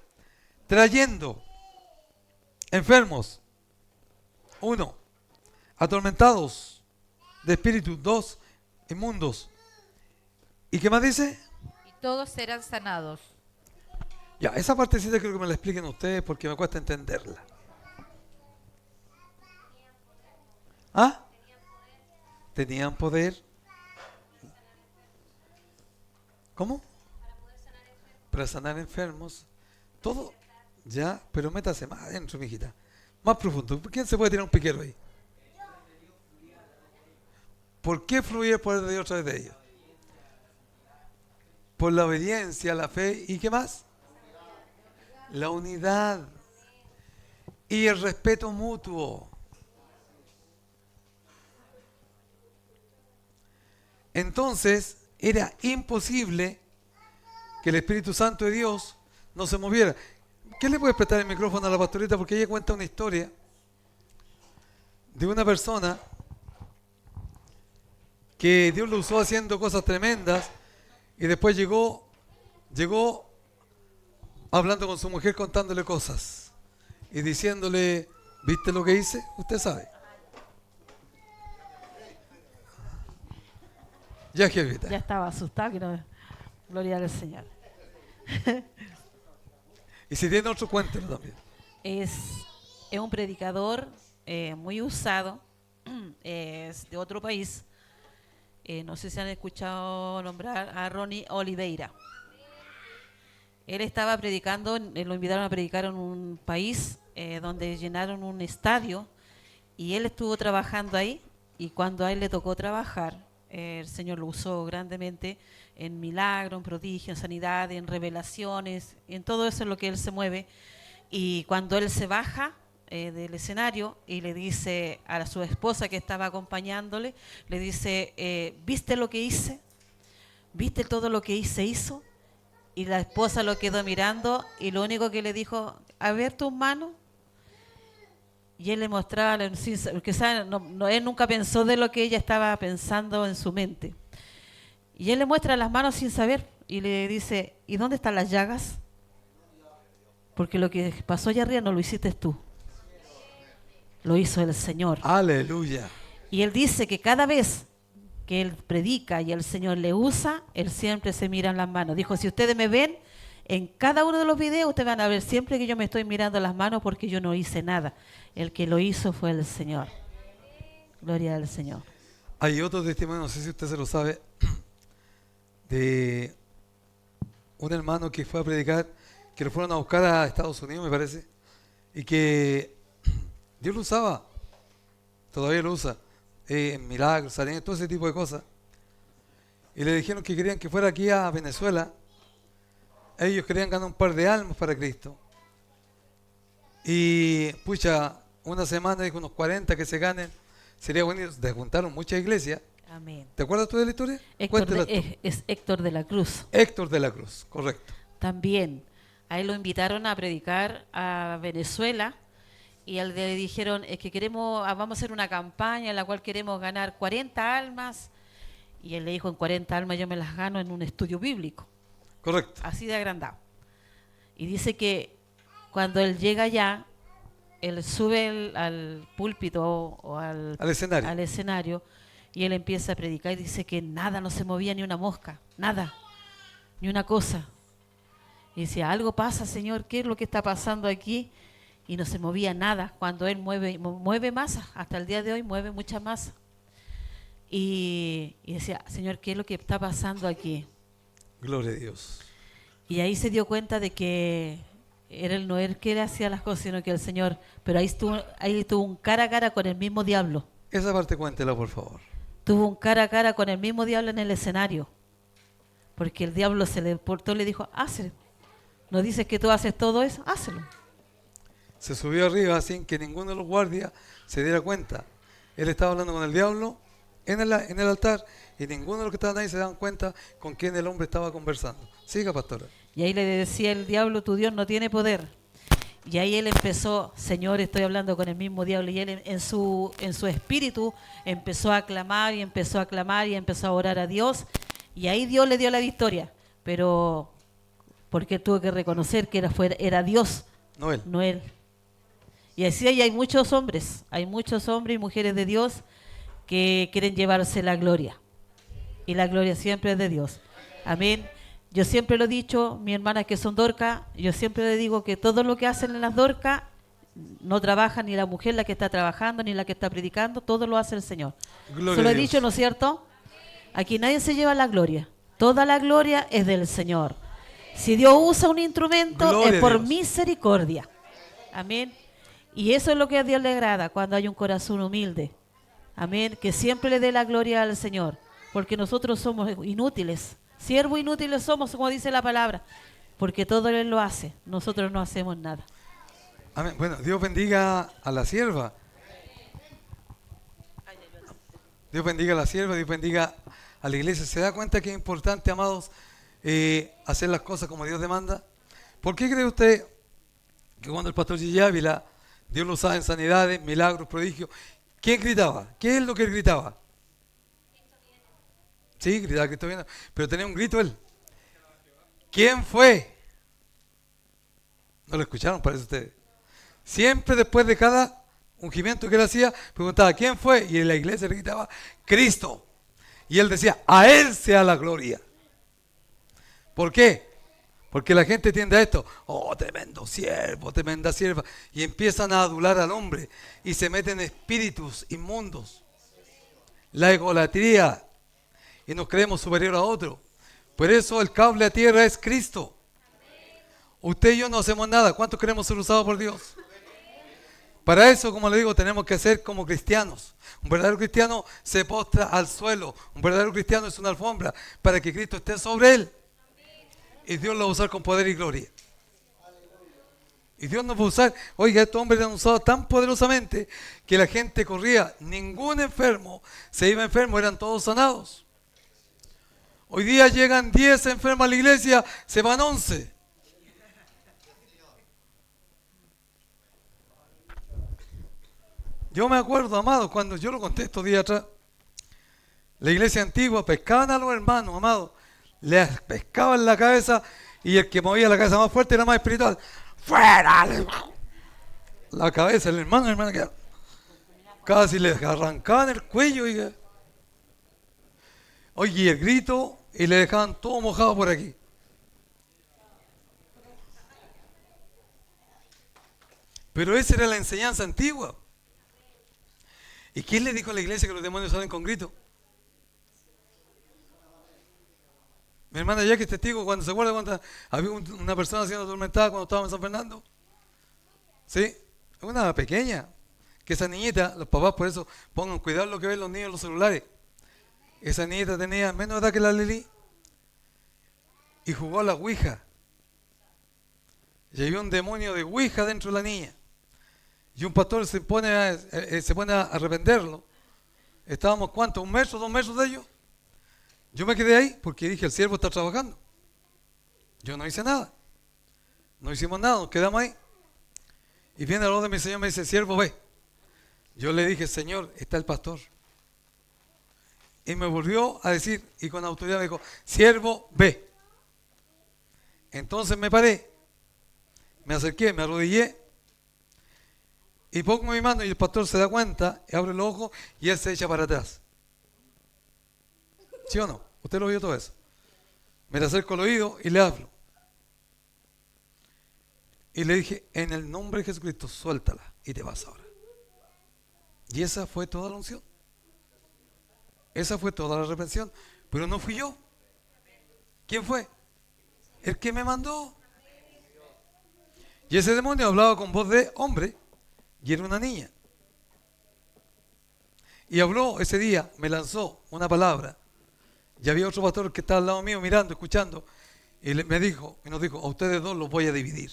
trayendo enfermos, 1, atormentados de espíritu, 2, inmundos. ¿Y qué más dice?
Y todos eran sanados.
Ya, esa partecita creo que me la expliquen ustedes porque me cuesta entenderla. ¿Ah? ¿Tenían poder? ¿Cómo? Para sanar enfermos. Todo, ya, pero métase más adentro, mijita. Más profundo. ¿Quién se puede tirar un piquero ahí? ¿Por qué fluía el poder de Dios a través de ellos? Por la obediencia, la fe y ¿qué más? La unidad y el respeto mutuo. Entonces era imposible que el Espíritu Santo de Dios no se moviera. ¿Qué le puede prestar el micrófono a la pastorita? Porque ella cuenta una historia de una persona que Dios lo usó haciendo cosas tremendas y después llegó hablando con su mujer, contándole cosas y diciéndole, ¿viste lo que hice? Usted sabe. Ya, Jevita.
Ya estaba asustado, que no. Gloria al Señor.
Y si tiene otro, cuéntelo también.
Es un predicador muy usado, es de otro país. No sé si han escuchado nombrar a Ronnie Oliveira. Él estaba predicando, lo invitaron a predicar en un país donde llenaron un estadio y él estuvo trabajando ahí, y cuando a él le tocó trabajar, el Señor lo usó grandemente en milagros, en prodigios, en sanidad, en revelaciones, en todo eso en lo que él se mueve. Y cuando él se baja del escenario y le dice a su esposa que estaba acompañándole, le dice, ¿viste lo que hice? ¿Viste todo lo que hizo? Y la esposa lo quedó mirando y lo único que le dijo, a ver tus manos. Y él le mostraba, porque él nunca pensó de lo que ella estaba pensando en su mente. Y él le muestra las manos sin saber y le dice, ¿y dónde están las llagas? Porque lo que pasó allá arriba no lo hiciste tú, lo hizo el Señor.
Aleluya.
Y él dice que cada vez que él predica y el Señor le usa, él siempre se mira en las manos. Dijo, si ustedes me ven, en cada uno de los videos ustedes van a ver siempre que yo me estoy mirando las manos porque yo no hice nada. El que lo hizo fue el Señor. Gloria al Señor.
Hay otro testimonio, no sé si usted se lo sabe, de un hermano que fue a predicar, que lo fueron a buscar a Estados Unidos, me parece, y que Dios lo usaba, todavía lo usa, en milagros, sanidades, todo ese tipo de cosas. Y le dijeron que querían que fuera aquí a Venezuela. Ellos querían ganar un par de almas para Cristo. Y, pucha, una semana, dijo, unos 40 que se ganen, sería bueno. Se juntaron muchas iglesias.
Amén.
¿Te acuerdas tú de la historia? Cuéntela tú.
Es Héctor de la Cruz.
Héctor de la Cruz, correcto.
También, a él lo invitaron a predicar a Venezuela y a él le dijeron, es que vamos a hacer una campaña en la cual queremos ganar 40 almas. Y él le dijo, en 40 almas yo me las gano en un estudio bíblico.
Correcto.
Así de agrandado. Y dice que cuando él llega allá, él sube al púlpito o al
Al escenario.
escenario Y él empieza a predicar y dice que nada, no se movía ni una mosca, nada, ni una cosa. Y decía, algo pasa, Señor, ¿qué es lo que está pasando aquí? Y no se movía nada. Cuando él mueve masa, hasta el día de hoy mueve mucha masa. Y decía, Señor, ¿qué es lo que está pasando aquí?
Gloria a Dios.
Y ahí se dio cuenta de que era el Noé que le hacía las cosas, sino que el Señor. Pero ahí tuvo un cara a cara con el mismo diablo.
Esa parte cuéntela, por favor.
Tuvo un cara a cara con el mismo diablo en el escenario. Porque el diablo se le portó y le dijo, hazlo. ¿No dices que tú haces todo eso? Hazlo.
Se subió arriba sin que ninguno de los guardias se diera cuenta. Él estaba hablando con el diablo en el altar y ninguno de los que estaban ahí se daban cuenta con quién el hombre estaba conversando. Siga, pastora.
Y ahí le decía el diablo, tu Dios no tiene poder. Y ahí él empezó, Señor, estoy hablando con el mismo diablo. Y él en su espíritu empezó a clamar y empezó a clamar y empezó a orar a Dios. Y ahí Dios le dio la victoria. Pero porque él tuvo que reconocer que era Dios,
Noel.
no él. Y así hay muchos hombres y mujeres de Dios que quieren llevarse la gloria. Y la gloria siempre es de Dios. Amén. Yo siempre lo he dicho, mis hermanas que son dorcas, yo siempre le digo que todo lo que hacen en las dorcas no trabaja ni la mujer la que está trabajando, ni la que está predicando, todo lo hace el Señor.
Gloria
Eso lo
a
he
Dios.
dicho, ¿no es cierto? Aquí nadie se lleva la gloria. Toda la gloria es del Señor. Si Dios usa un instrumento,
Gloria
es por
a Dios.
misericordia. Amén. Y eso es lo que a Dios le agrada cuando hay un corazón humilde. Amén. Que siempre le dé la gloria al Señor. Porque nosotros somos inútiles. Siervos inútiles somos, como dice la palabra. Porque todo Él lo hace. Nosotros no hacemos nada.
Amén. Bueno, Dios bendiga a la sierva. Dios bendiga a la sierva, Dios bendiga a la iglesia. ¿Se da cuenta que es importante, amados, hacer las cosas como Dios demanda? ¿Por qué cree usted que cuando el pastor Gigi Ávila, Dios lo usaba en sanidades, milagros, prodigios, ¿quién gritaba? ¿Qué es lo que él gritaba? Sí, gritaba Cristo viene, pero tenía un grito él. ¿Quién fue? No lo escucharon, parece ustedes. Siempre después de cada ungimiento que él hacía, preguntaba, ¿quién fue? Y en la iglesia le gritaba, Cristo. Y él decía, a Él sea la gloria. ¿Por qué? Porque la gente tiende a esto, oh, tremendo siervo, tremenda sierva, y empiezan a adular al hombre y se meten espíritus inmundos. La egolatría, y nos creemos superior a otro. Por eso el cable a tierra es Cristo. Usted y yo no hacemos nada. ¿Cuántos queremos ser usados por Dios? Para eso, como le digo, tenemos que ser como cristianos. Un verdadero cristiano se postra al suelo. Un verdadero cristiano es una alfombra para que Cristo esté sobre él. Y Dios lo va a usar con poder y gloria. Y Dios nos va a usar. Oiga, estos hombres lo han usado tan poderosamente que la gente corría. Ningún enfermo se iba enfermo, eran todos sanados. Hoy día llegan 10 enfermos a la iglesia, se van 11. Yo me acuerdo, amado, cuando yo lo conté estos días atrás, la iglesia antigua pescaban a los hermanos, amado, les pescaban la cabeza y el que movía la cabeza más fuerte era más espiritual. ¡Fuera! La cabeza, el hermano, que casi les arrancaban el cuello. Oye, y el grito, y le dejaban todo mojado por aquí. Pero esa era la enseñanza antigua. ¿Y quién le dijo a la iglesia que los demonios salen con grito? Mi hermana Jackie es testigo cuando se acuerda cuando había una persona siendo atormentada cuando estábamos en San Fernando. ¿Sí? Una pequeña. Que esa niñita, los papás por eso pongan cuidado lo que ven los niños en los celulares. Esa niñita tenía menos edad que la Lili y jugó a la ouija. Y había un demonio de ouija dentro de la niña. Y un pastor se pone a arrepentirlo. Estábamos, ¿cuánto? ¿1 metro, 2 metros de ellos? Yo me quedé ahí porque dije, el siervo está trabajando. Yo no hice nada. No hicimos nada, nos quedamos ahí. Y viene la voz de mi Señor y me dice, siervo, ve. Yo le dije, Señor, está el pastor. Y me volvió a decir, y con autoridad me dijo, siervo, ve. Entonces me paré, me acerqué, me arrodillé, y pongo mi mano y el pastor se da cuenta, y abre los ojos y él se echa para atrás. ¿Sí o no? Usted lo vio todo eso. Me le acerco al oído y le hablo. Y le dije, en el nombre de Jesucristo, suéltala y te vas ahora. Y esa fue toda la unción. Esa fue toda la reprensión. Pero no fui yo. ¿Quién fue? El que me mandó. Y ese demonio hablaba con voz de hombre y era una niña. Y habló ese día, me lanzó una palabra. Y había otro pastor que estaba al lado mío mirando, escuchando. Y me dijo, y nos dijo, a ustedes dos los voy a dividir.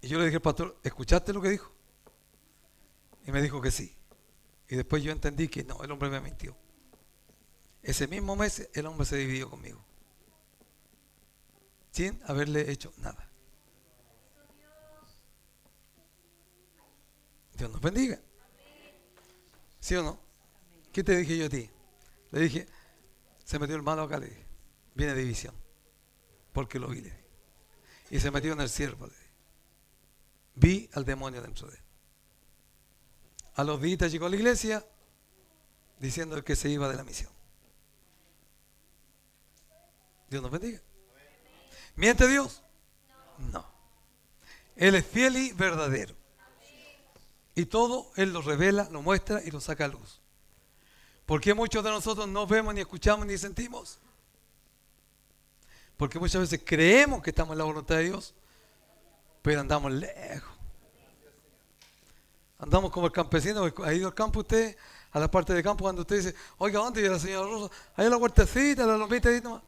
Y yo le dije al pastor, ¿escuchaste lo que dijo? Y me dijo que sí. Y después yo entendí que no, el hombre me mintió. Ese mismo mes el hombre se dividió conmigo. Sin haberle hecho nada. Dios nos bendiga. ¿Sí o no? ¿Qué te dije yo a ti? Le dije, se metió el malo acá, le dije. Viene división. Porque lo vi, le dije. Y se metió en el siervo, le dije. Vi al demonio dentro de él. A los días llegó a la iglesia diciendo que se iba de la misión. Dios nos bendiga. ¿Miente Dios? No. Él es fiel y verdadero. Y todo Él lo revela, lo muestra y lo saca a luz. ¿Por qué muchos de nosotros no vemos, ni escuchamos, ni sentimos? Porque muchas veces creemos que estamos en la voluntad de Dios, pero andamos lejos. Andamos como el campesino. ¿Ha ido al campo usted? A la parte de campo cuando usted dice, oiga, ¿dónde vive la señora Rosa? Ahí en la huertecita, la lomita ahí nomás.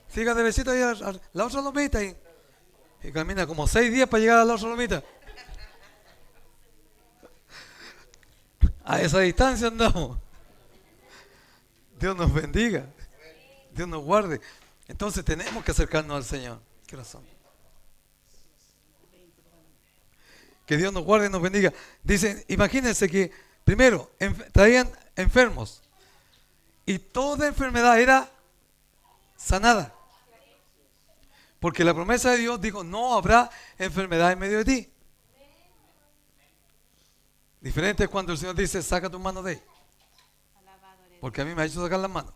Siga derechito ahí a la otra lomita ahí. Y camina como 6 días para llegar a la otra lomita. A esa distancia andamos. Dios nos bendiga. Dios nos guarde. Entonces tenemos que acercarnos al Señor. ¿Qué razón? Que Dios nos guarde y nos bendiga. Dicen, imagínense que primero traían enfermos y toda enfermedad era sanada. Porque la promesa de Dios dijo, no habrá enfermedad en medio de ti. Diferente es cuando el Señor dice, saca tus manos de ahí. Porque a mí me ha hecho sacar las manos.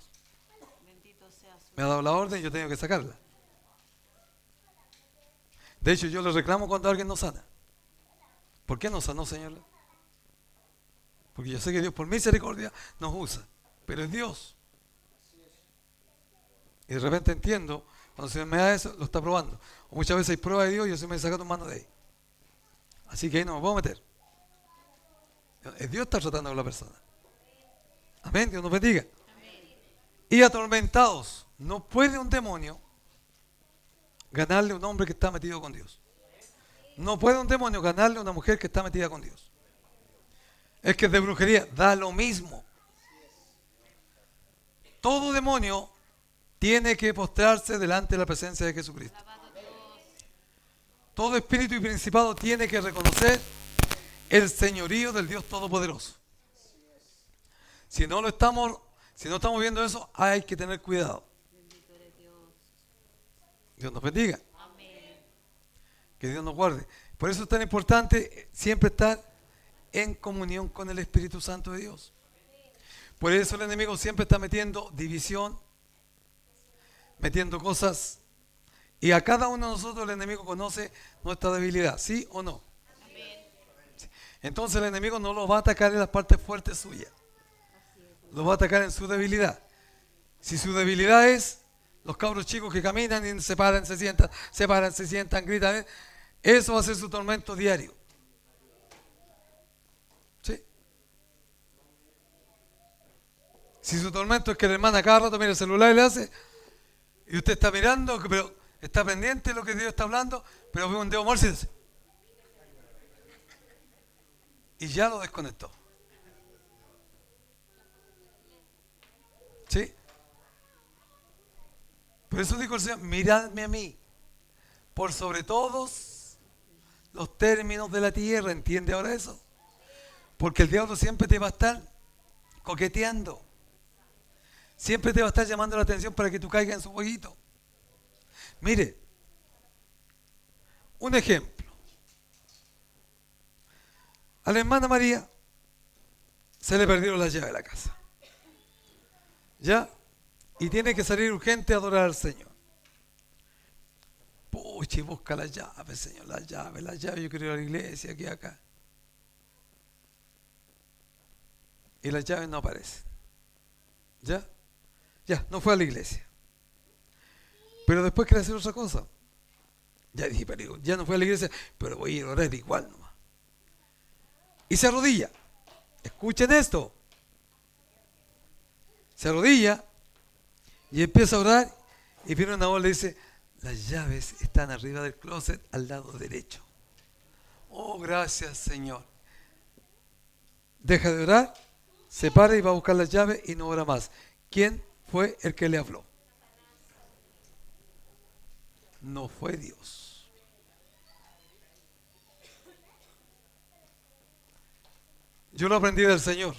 Me ha dado la orden y yo tengo que sacarla. De hecho, yo le reclamo cuando alguien no sana. ¿Por qué no sanó, Señor? Porque yo sé que Dios por misericordia nos usa. Pero es Dios. Y de repente entiendo, cuando el Señor me da eso, lo está probando. O muchas veces hay pruebas de Dios y yo se me saca tus manos de ahí. Así que ahí no me puedo meter. Es Dios está tratando con la persona. Amén, Dios nos bendiga. Amén. Y atormentados, no puede un demonio ganarle a un hombre que está metido con Dios. No puede un demonio ganarle a una mujer que está metida con Dios. Es que es de brujería, da lo mismo. Todo demonio tiene que postrarse delante de la presencia de Jesucristo. Todo espíritu y principado tiene que reconocer el señorío del Dios Todopoderoso. Si no estamos viendo eso, hay que tener cuidado. Dios nos bendiga. Que Dios nos guarde. Por eso es tan importante siempre estar en comunión con el Espíritu Santo de Dios. Por eso el enemigo siempre está metiendo división, metiendo cosas. Y a cada uno de nosotros el enemigo conoce nuestra debilidad, ¿sí o no? Sí. Entonces el enemigo no lo va a atacar en las partes fuertes suyas. Lo va a atacar en su debilidad. Si su debilidad es los cabros chicos que caminan y se paran, se sientan, gritan, eso va a ser su tormento diario. ¿Sí? Si su tormento es que la hermana cada rato mira el celular y le hace, y usted está mirando, pero está pendiente de lo que Dios está hablando, pero ve un dedo morse y dice, y ya lo desconectó. ¿Sí? Por eso dijo el Señor, miradme a mí, por sobre todos los términos de la tierra. ¿Entiende ahora eso? Porque el diablo siempre te va a estar coqueteando. Siempre te va a estar llamando la atención para que tú caigas en su jueguito. Mire, un ejemplo. A la hermana María se le perdieron las llaves de la casa. ¿Ya? Y tiene que salir urgente a adorar al Señor. Pucha, y busca las llaves, Señor, las llaves, yo quiero ir a la iglesia, aquí, acá. Y las llaves no aparecen. ¿Ya? Ya, no fue a la iglesia. Pero después quiere hacer otra cosa. Ya dije, pero ya no fue a la iglesia, pero voy a ir a orar igual nomás. Y se arrodilla. Escuchen esto. Se arrodilla y empieza a orar y viene una voz y le dice, las llaves están arriba del closet al lado derecho. Oh, gracias, Señor. Deja de orar, se para y va a buscar las llaves y no ora más. ¿Quién fue el que le habló? No fue Dios. Yo lo aprendí del Señor.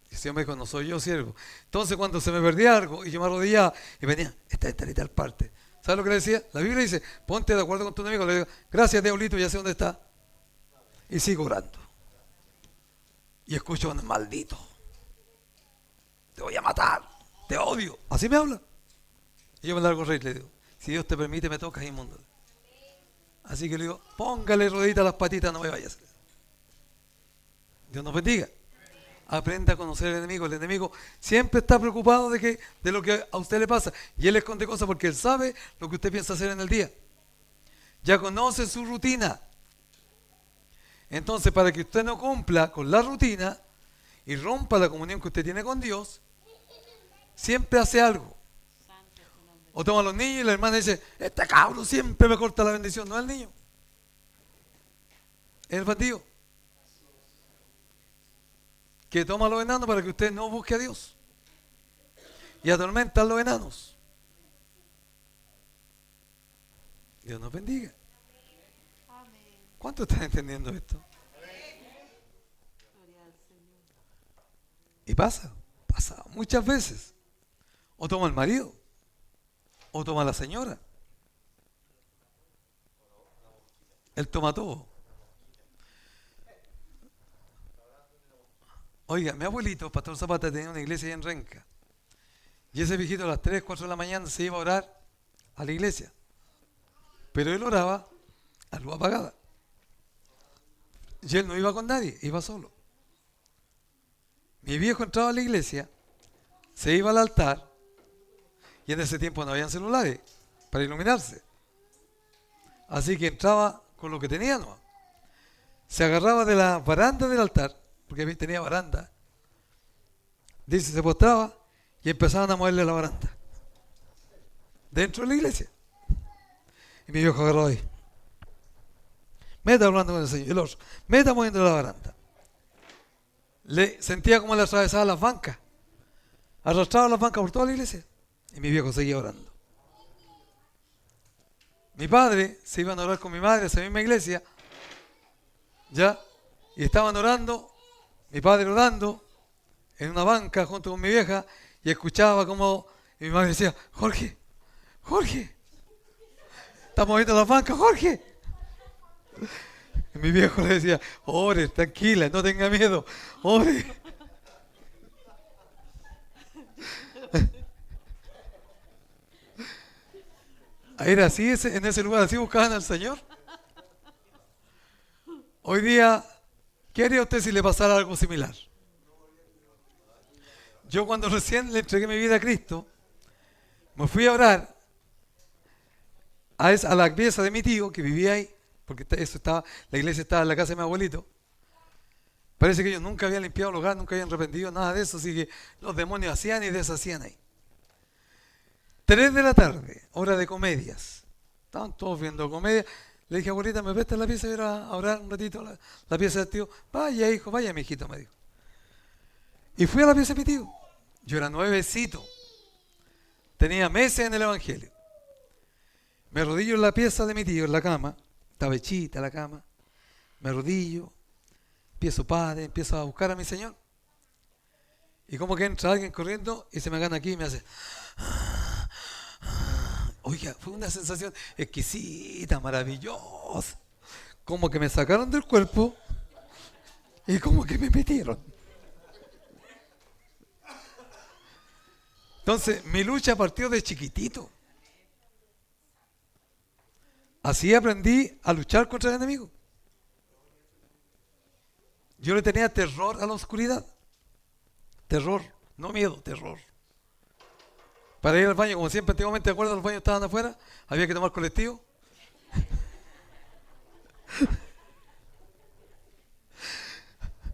Y el Señor me dijo, no soy yo siervo. Entonces cuando se me perdía algo y yo me arrodillaba y venía, está en tal y tal parte. ¿Sabes lo que le decía? La Biblia dice, ponte de acuerdo con tu enemigo. Le digo, gracias diablito, ya sé dónde está. Y sigo orando. Y escucho un maldito. Te voy a matar, te odio. Así me habla. Y yo me largo a reír, le digo, si Dios te permite me tocas inmundo. Así que le digo, póngale rodita a las patitas, no me vayas. Dios nos bendiga. Aprenda a conocer al enemigo. El enemigo siempre está preocupado de lo que a usted le pasa. Y él esconde cosas porque él sabe lo que usted piensa hacer en el día. Ya conoce su rutina. Entonces, para que usted no cumpla con la rutina y rompa la comunión que usted tiene con Dios, siempre hace algo. O toma a los niños y la hermana dice, este cabro siempre me corta la bendición. No es el niño, es el bandido que toma a los enanos para que usted no busque a Dios y atormenta a los enanos. Dios nos bendiga. ¿Cuántos están entendiendo esto? Y pasa muchas veces. O toma el marido, o toma la señora. Él toma todo. Oiga, mi abuelito, Pastor Zapata, tenía una iglesia ahí en Renca. Y ese viejito a las 3, 4 de la mañana se iba a orar a la iglesia. Pero él oraba a luz apagada. Y él no iba con nadie, iba solo. Mi viejo entraba a la iglesia, se iba al altar, y en ese tiempo no habían celulares para iluminarse. Así que entraba con lo que tenía, ¿no? Se agarraba de la baranda del altar, porque tenía baranda. Dice, se postraba y empezaban a moverle la baranda. Dentro de la iglesia. Y mi viejo agarró ahí. Me está hablando con el Señor. El otro, me está moviendo la baranda. Le sentía como le atravesaba las bancas. Arrastraba las bancas por toda la iglesia. Y mi viejo seguía orando. Mi padre se iban a orar con mi madre a esa misma iglesia. ¿Ya? Y estaban orando. Mi padre orando en una banca junto con mi vieja. Y escuchaba como mi madre decía, Jorge, está moviendo las bancas, Jorge. Y mi viejo le decía, ore, tranquila, no tenga miedo, ore. Era así, en ese lugar, así buscaban al Señor. Hoy día, ¿qué haría usted si le pasara algo similar? Yo cuando recién le entregué mi vida a Cristo, me fui a orar a la pieza de mi tío que vivía ahí, porque la iglesia estaba en la casa de mi abuelito. Parece que ellos nunca habían limpiado el hogar, nunca habían arrepentido, nada de eso, así que los demonios hacían y deshacían ahí. 3 de la tarde, hora de comedias. Estaban todos viendo comedias. Le dije, abuelita, ¿me prestas la pieza y ir a orar un ratito la pieza del tío? Vaya, hijo, vaya, mijito, me dijo. Y fui a la pieza de mi tío. Yo era nuevecito. Tenía meses en el evangelio. Me arrodillo en la pieza de mi tío, en la cama. Estaba hechita la cama. Me arrodillo. Empiezo a buscar a mi Señor. Y como que entra alguien corriendo y se me gana aquí y me hace... Oiga, fue una sensación exquisita, maravillosa. Como que me sacaron del cuerpo y como que me metieron. Entonces, mi lucha partió de chiquitito. Así aprendí a luchar contra el enemigo. Yo le tenía terror a la oscuridad. Terror, no miedo, terror. Para ir al baño, como siempre antiguamente, ¿te acuerdas? Los baños estaban afuera, había que tomar colectivo.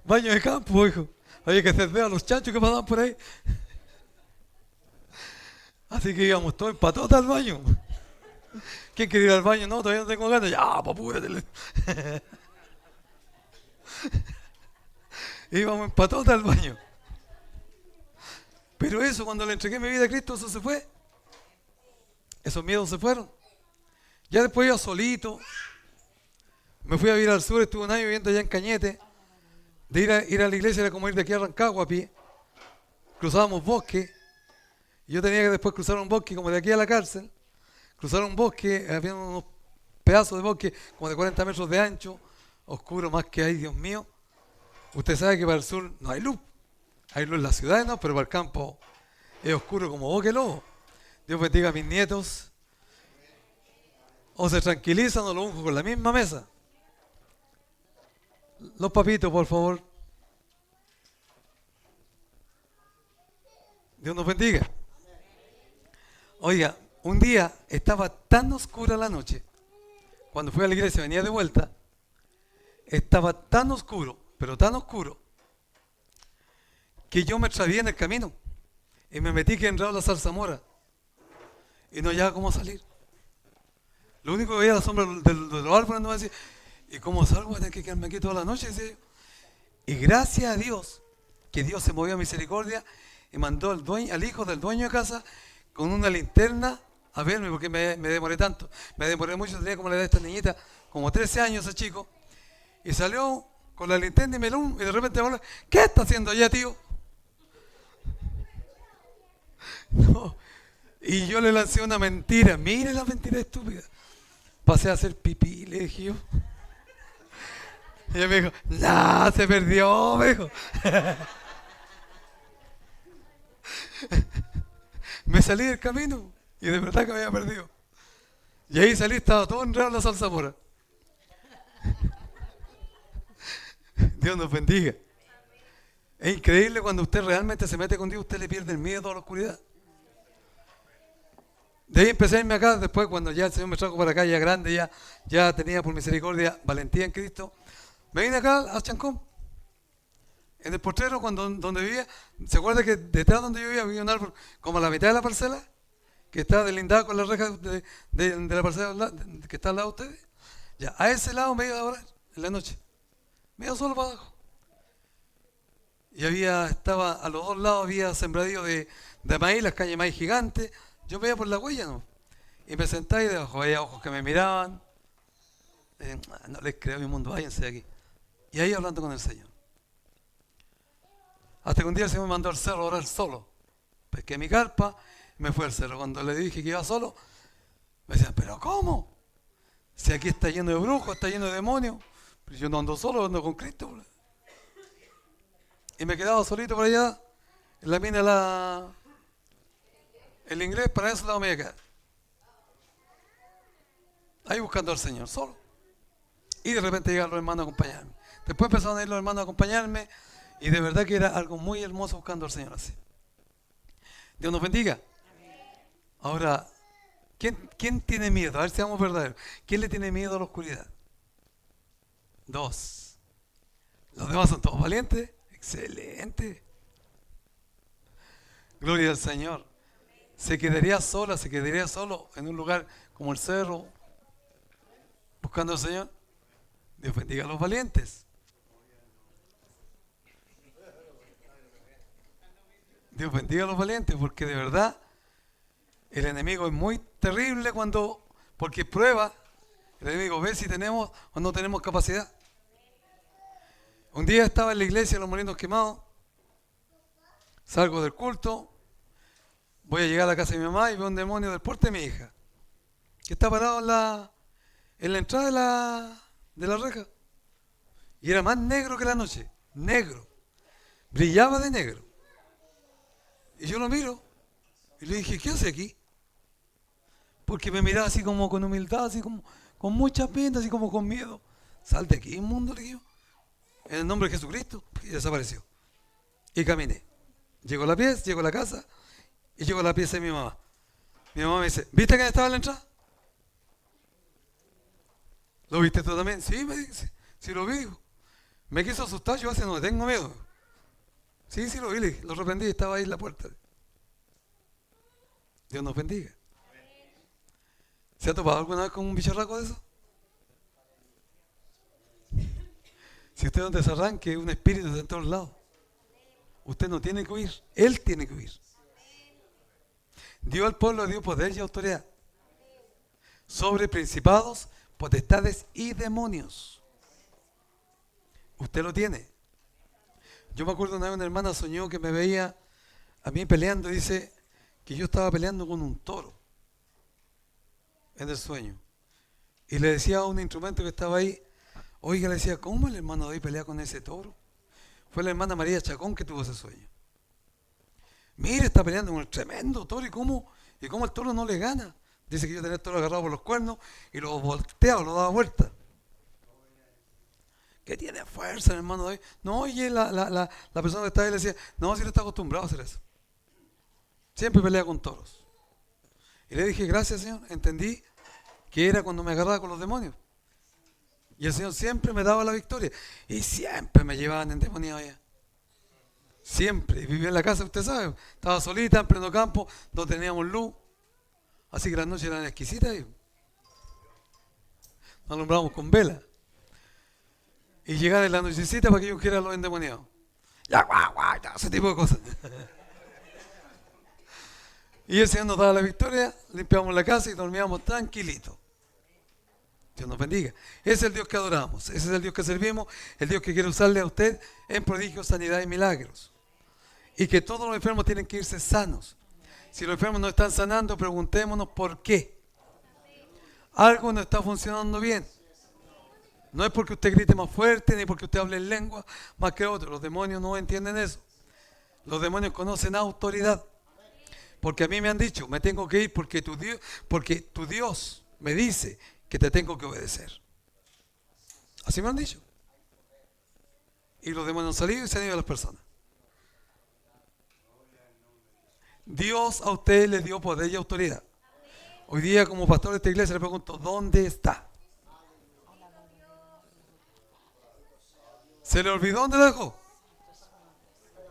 Baño de campo, hijo. Había que hacer ver a los chanchos que pasaban por ahí. Así que íbamos todos en patota al baño. ¿Quién quiere ir al baño? No, todavía no tengo ganas. Ya, papúretele. Íbamos en patota al baño. Pero eso, cuando le entregué mi vida a Cristo, eso se fue. Esos miedos se fueron. Ya después iba solito. Me fui a vivir al sur, estuve un año viviendo allá en Cañete. De ir a la iglesia era como ir de aquí a Rancagua a pie. Cruzábamos bosque. Y yo tenía que después cruzar un bosque como de aquí a la cárcel. Cruzar un bosque, había unos pedazos de bosque como de 40 metros de ancho, oscuro más que hay, Dios mío. Usted sabe que para el sur no hay luz. Hay luz en las ciudades, no, pero para el campo es oscuro como boca de lobo. Dios bendiga a mis nietos. O se tranquilizan o lo unjo con la misma mesa. Los papitos, por favor. Dios nos bendiga. Oiga, un día estaba tan oscura la noche. Cuando fui a la iglesia, venía de vuelta. Estaba tan oscuro, pero tan oscuro, que yo me extravié en el camino. Y me metí que entraba la zarzamora. Y no hallaba cómo salir. Lo único que veía era la sombra de los árboles. No me decía, ¿y cómo salgo? Voy a tener que quedarme aquí toda la noche. Decía yo. Y gracias a Dios, que Dios se movió a misericordia y mandó al hijo del dueño de casa con una linterna a verme, porque me demoré tanto. Me demoré mucho, tenía como la edad de esta niñita, como 13 años ese chico. Y salió con la linterna y melón, y de repente me habla, ¿qué está haciendo allá, tío? No. Y yo le lancé una mentira. Mire la mentira estúpida. Pasé a hacer pipí, le dije yo. Y ella me dijo, nah, se perdió, me dijo. Me salí del camino y de verdad que me había perdido. Y ahí salí, estaba todo enredado en la zarzamora. Dios nos bendiga. Es increíble cuando usted realmente se mete con Dios, usted le pierde el miedo a la oscuridad. De ahí empecé a irme acá, después cuando ya el Señor me trajo para acá, ya grande, ya tenía por misericordia valentía en Cristo. Me vine acá a Chancón. En el potrero, donde vivía, ¿se acuerda que detrás donde yo vivía había un árbol como a la mitad de la parcela? Que está delindado con la reja de la parcela que está al lado de ustedes. Ya, a ese lado me iba a orar en la noche. Me iba solo para abajo. Y estaba a los dos lados, había sembradío de maíz, las cañas de maíz gigantes. Yo me iba por la huella, ¿no? Y me sentaba y debajo había ojos que me miraban. No les creo a mi mundo, váyanse de aquí. Y ahí hablando con el Señor. Hasta que un día el Señor me mandó al cerro a orar solo. Pesqué mi carpa y me fui al cerro. Cuando le dije que iba solo, me decían, ¿pero cómo? Si aquí está lleno de brujos, está lleno de demonios. Pero yo no ando solo, ando con Cristo. Y me quedaba solito por allá, en la mina el inglés, para ese lado me iba a quedar. Ahí buscando al Señor, solo. Y de repente llegaron los hermanos a acompañarme. Después empezaron a ir los hermanos a acompañarme. Y de verdad que era algo muy hermoso buscando al Señor así. Dios nos bendiga. Ahora, ¿quién tiene miedo? A ver si seamos verdaderos. ¿Quién le tiene miedo a la oscuridad? 2. ¿Los demás son todos valientes? Excelente. Gloria al Señor. Se quedaría solo en un lugar como el cerro, buscando al Señor. Dios bendiga a los valientes. Dios bendiga a los valientes, porque de verdad el enemigo es muy terrible porque prueba, el enemigo ve si tenemos o no tenemos capacidad. Un día estaba en la iglesia de los Molinos Quemados, salgo del culto, voy a llegar a la casa de mi mamá y veo un demonio del porte de mi hija, que está parado en la entrada de la reja. Y era más negro que la noche, negro, brillaba de negro. Y yo lo miro Y le dije, ¿qué hace aquí? Porque me miraba así como con humildad, así como con mucha pena, así como con miedo. Sal de aquí, inmundo, le dije yo. En el nombre de Jesucristo. Y desapareció. Y caminé. Llego a la pieza, llego a la casa y llego a la pieza de mi mamá. Mi mamá me dice, ¿viste quién estaba en la entrada? ¿Lo viste tú también? Sí, me dice. Sí lo vi, dijo. Me quiso asustar, yo hace no tengo miedo. Sí, sí lo vi, le dije. Lo reprendí, estaba ahí en la puerta. Dios nos bendiga. ¿Se ha topado alguna vez con un bicharraco de eso? Si usted no desarranque, un espíritu de todos lados. Usted no tiene que huir, Él tiene que huir. Dio al pueblo, dio poder y autoridad sobre principados, potestades y demonios. Usted lo tiene. Yo me acuerdo una vez una hermana soñó que me veía a mí peleando y dice que yo estaba peleando con un toro en el sueño. Y le decía a un instrumento que estaba ahí, oiga, le decía, ¿cómo el hermano David pelea con ese toro? Fue la hermana María Chacón que tuvo ese sueño. Mire, está peleando con el tremendo toro y cómo el toro no le gana. Dice que yo tenía el toro agarrado por los cuernos y lo volteaba, lo daba vuelta. ¿Qué tiene fuerza el hermano David? No, oye, la persona que estaba ahí le decía, no, si no está acostumbrado a hacer eso. Siempre pelea con toros. Y le dije, gracias Señor, entendí que era cuando me agarraba con los demonios. Y el Señor siempre me daba la victoria. Y siempre me llevaban endemoniado allá. Siempre. Y vivía en la casa, usted sabe. Estaba solita, en pleno campo, no teníamos luz. Así que las noches eran exquisitas. Y nos alumbrábamos con vela. Y llegar en la nochecita para que yo quiera los endemoniados. Ya, guau, guau, ya, ese tipo de cosas. Y el Señor nos daba la victoria, limpiamos la casa y dormíamos tranquilitos. Dios nos bendiga. Ese es el Dios que adoramos, ese es el Dios que servimos, el Dios que quiere usarle a usted en prodigios, sanidad y milagros. Y que todos los enfermos tienen que irse sanos. Si los enfermos no están sanando, preguntémonos por qué. Algo no está funcionando bien. No es porque usted grite más fuerte, ni porque usted hable en lengua más que otro. Los demonios no entienden eso. Los demonios conocen autoridad. Porque a mí me han dicho, me tengo que ir porque tu Dios me dice que te tengo que obedecer. Así me han dicho. Y los demonios han salido y se han ido a las personas. Dios a usted le dio poder y autoridad. Hoy día como pastor de esta iglesia le pregunto, ¿dónde está? ¿Se le olvidó dónde la dejó?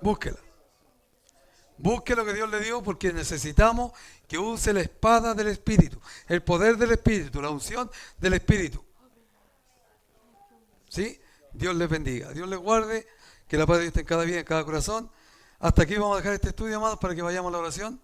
Búsquela. Busque lo que Dios le dio porque necesitamos que use la espada del Espíritu, el poder del Espíritu, la unción del Espíritu. ¿Sí? Dios les bendiga, Dios les guarde, que la paz de Dios esté en cada vida, en cada corazón. Hasta aquí vamos a dejar este estudio, amados, para que vayamos a la oración.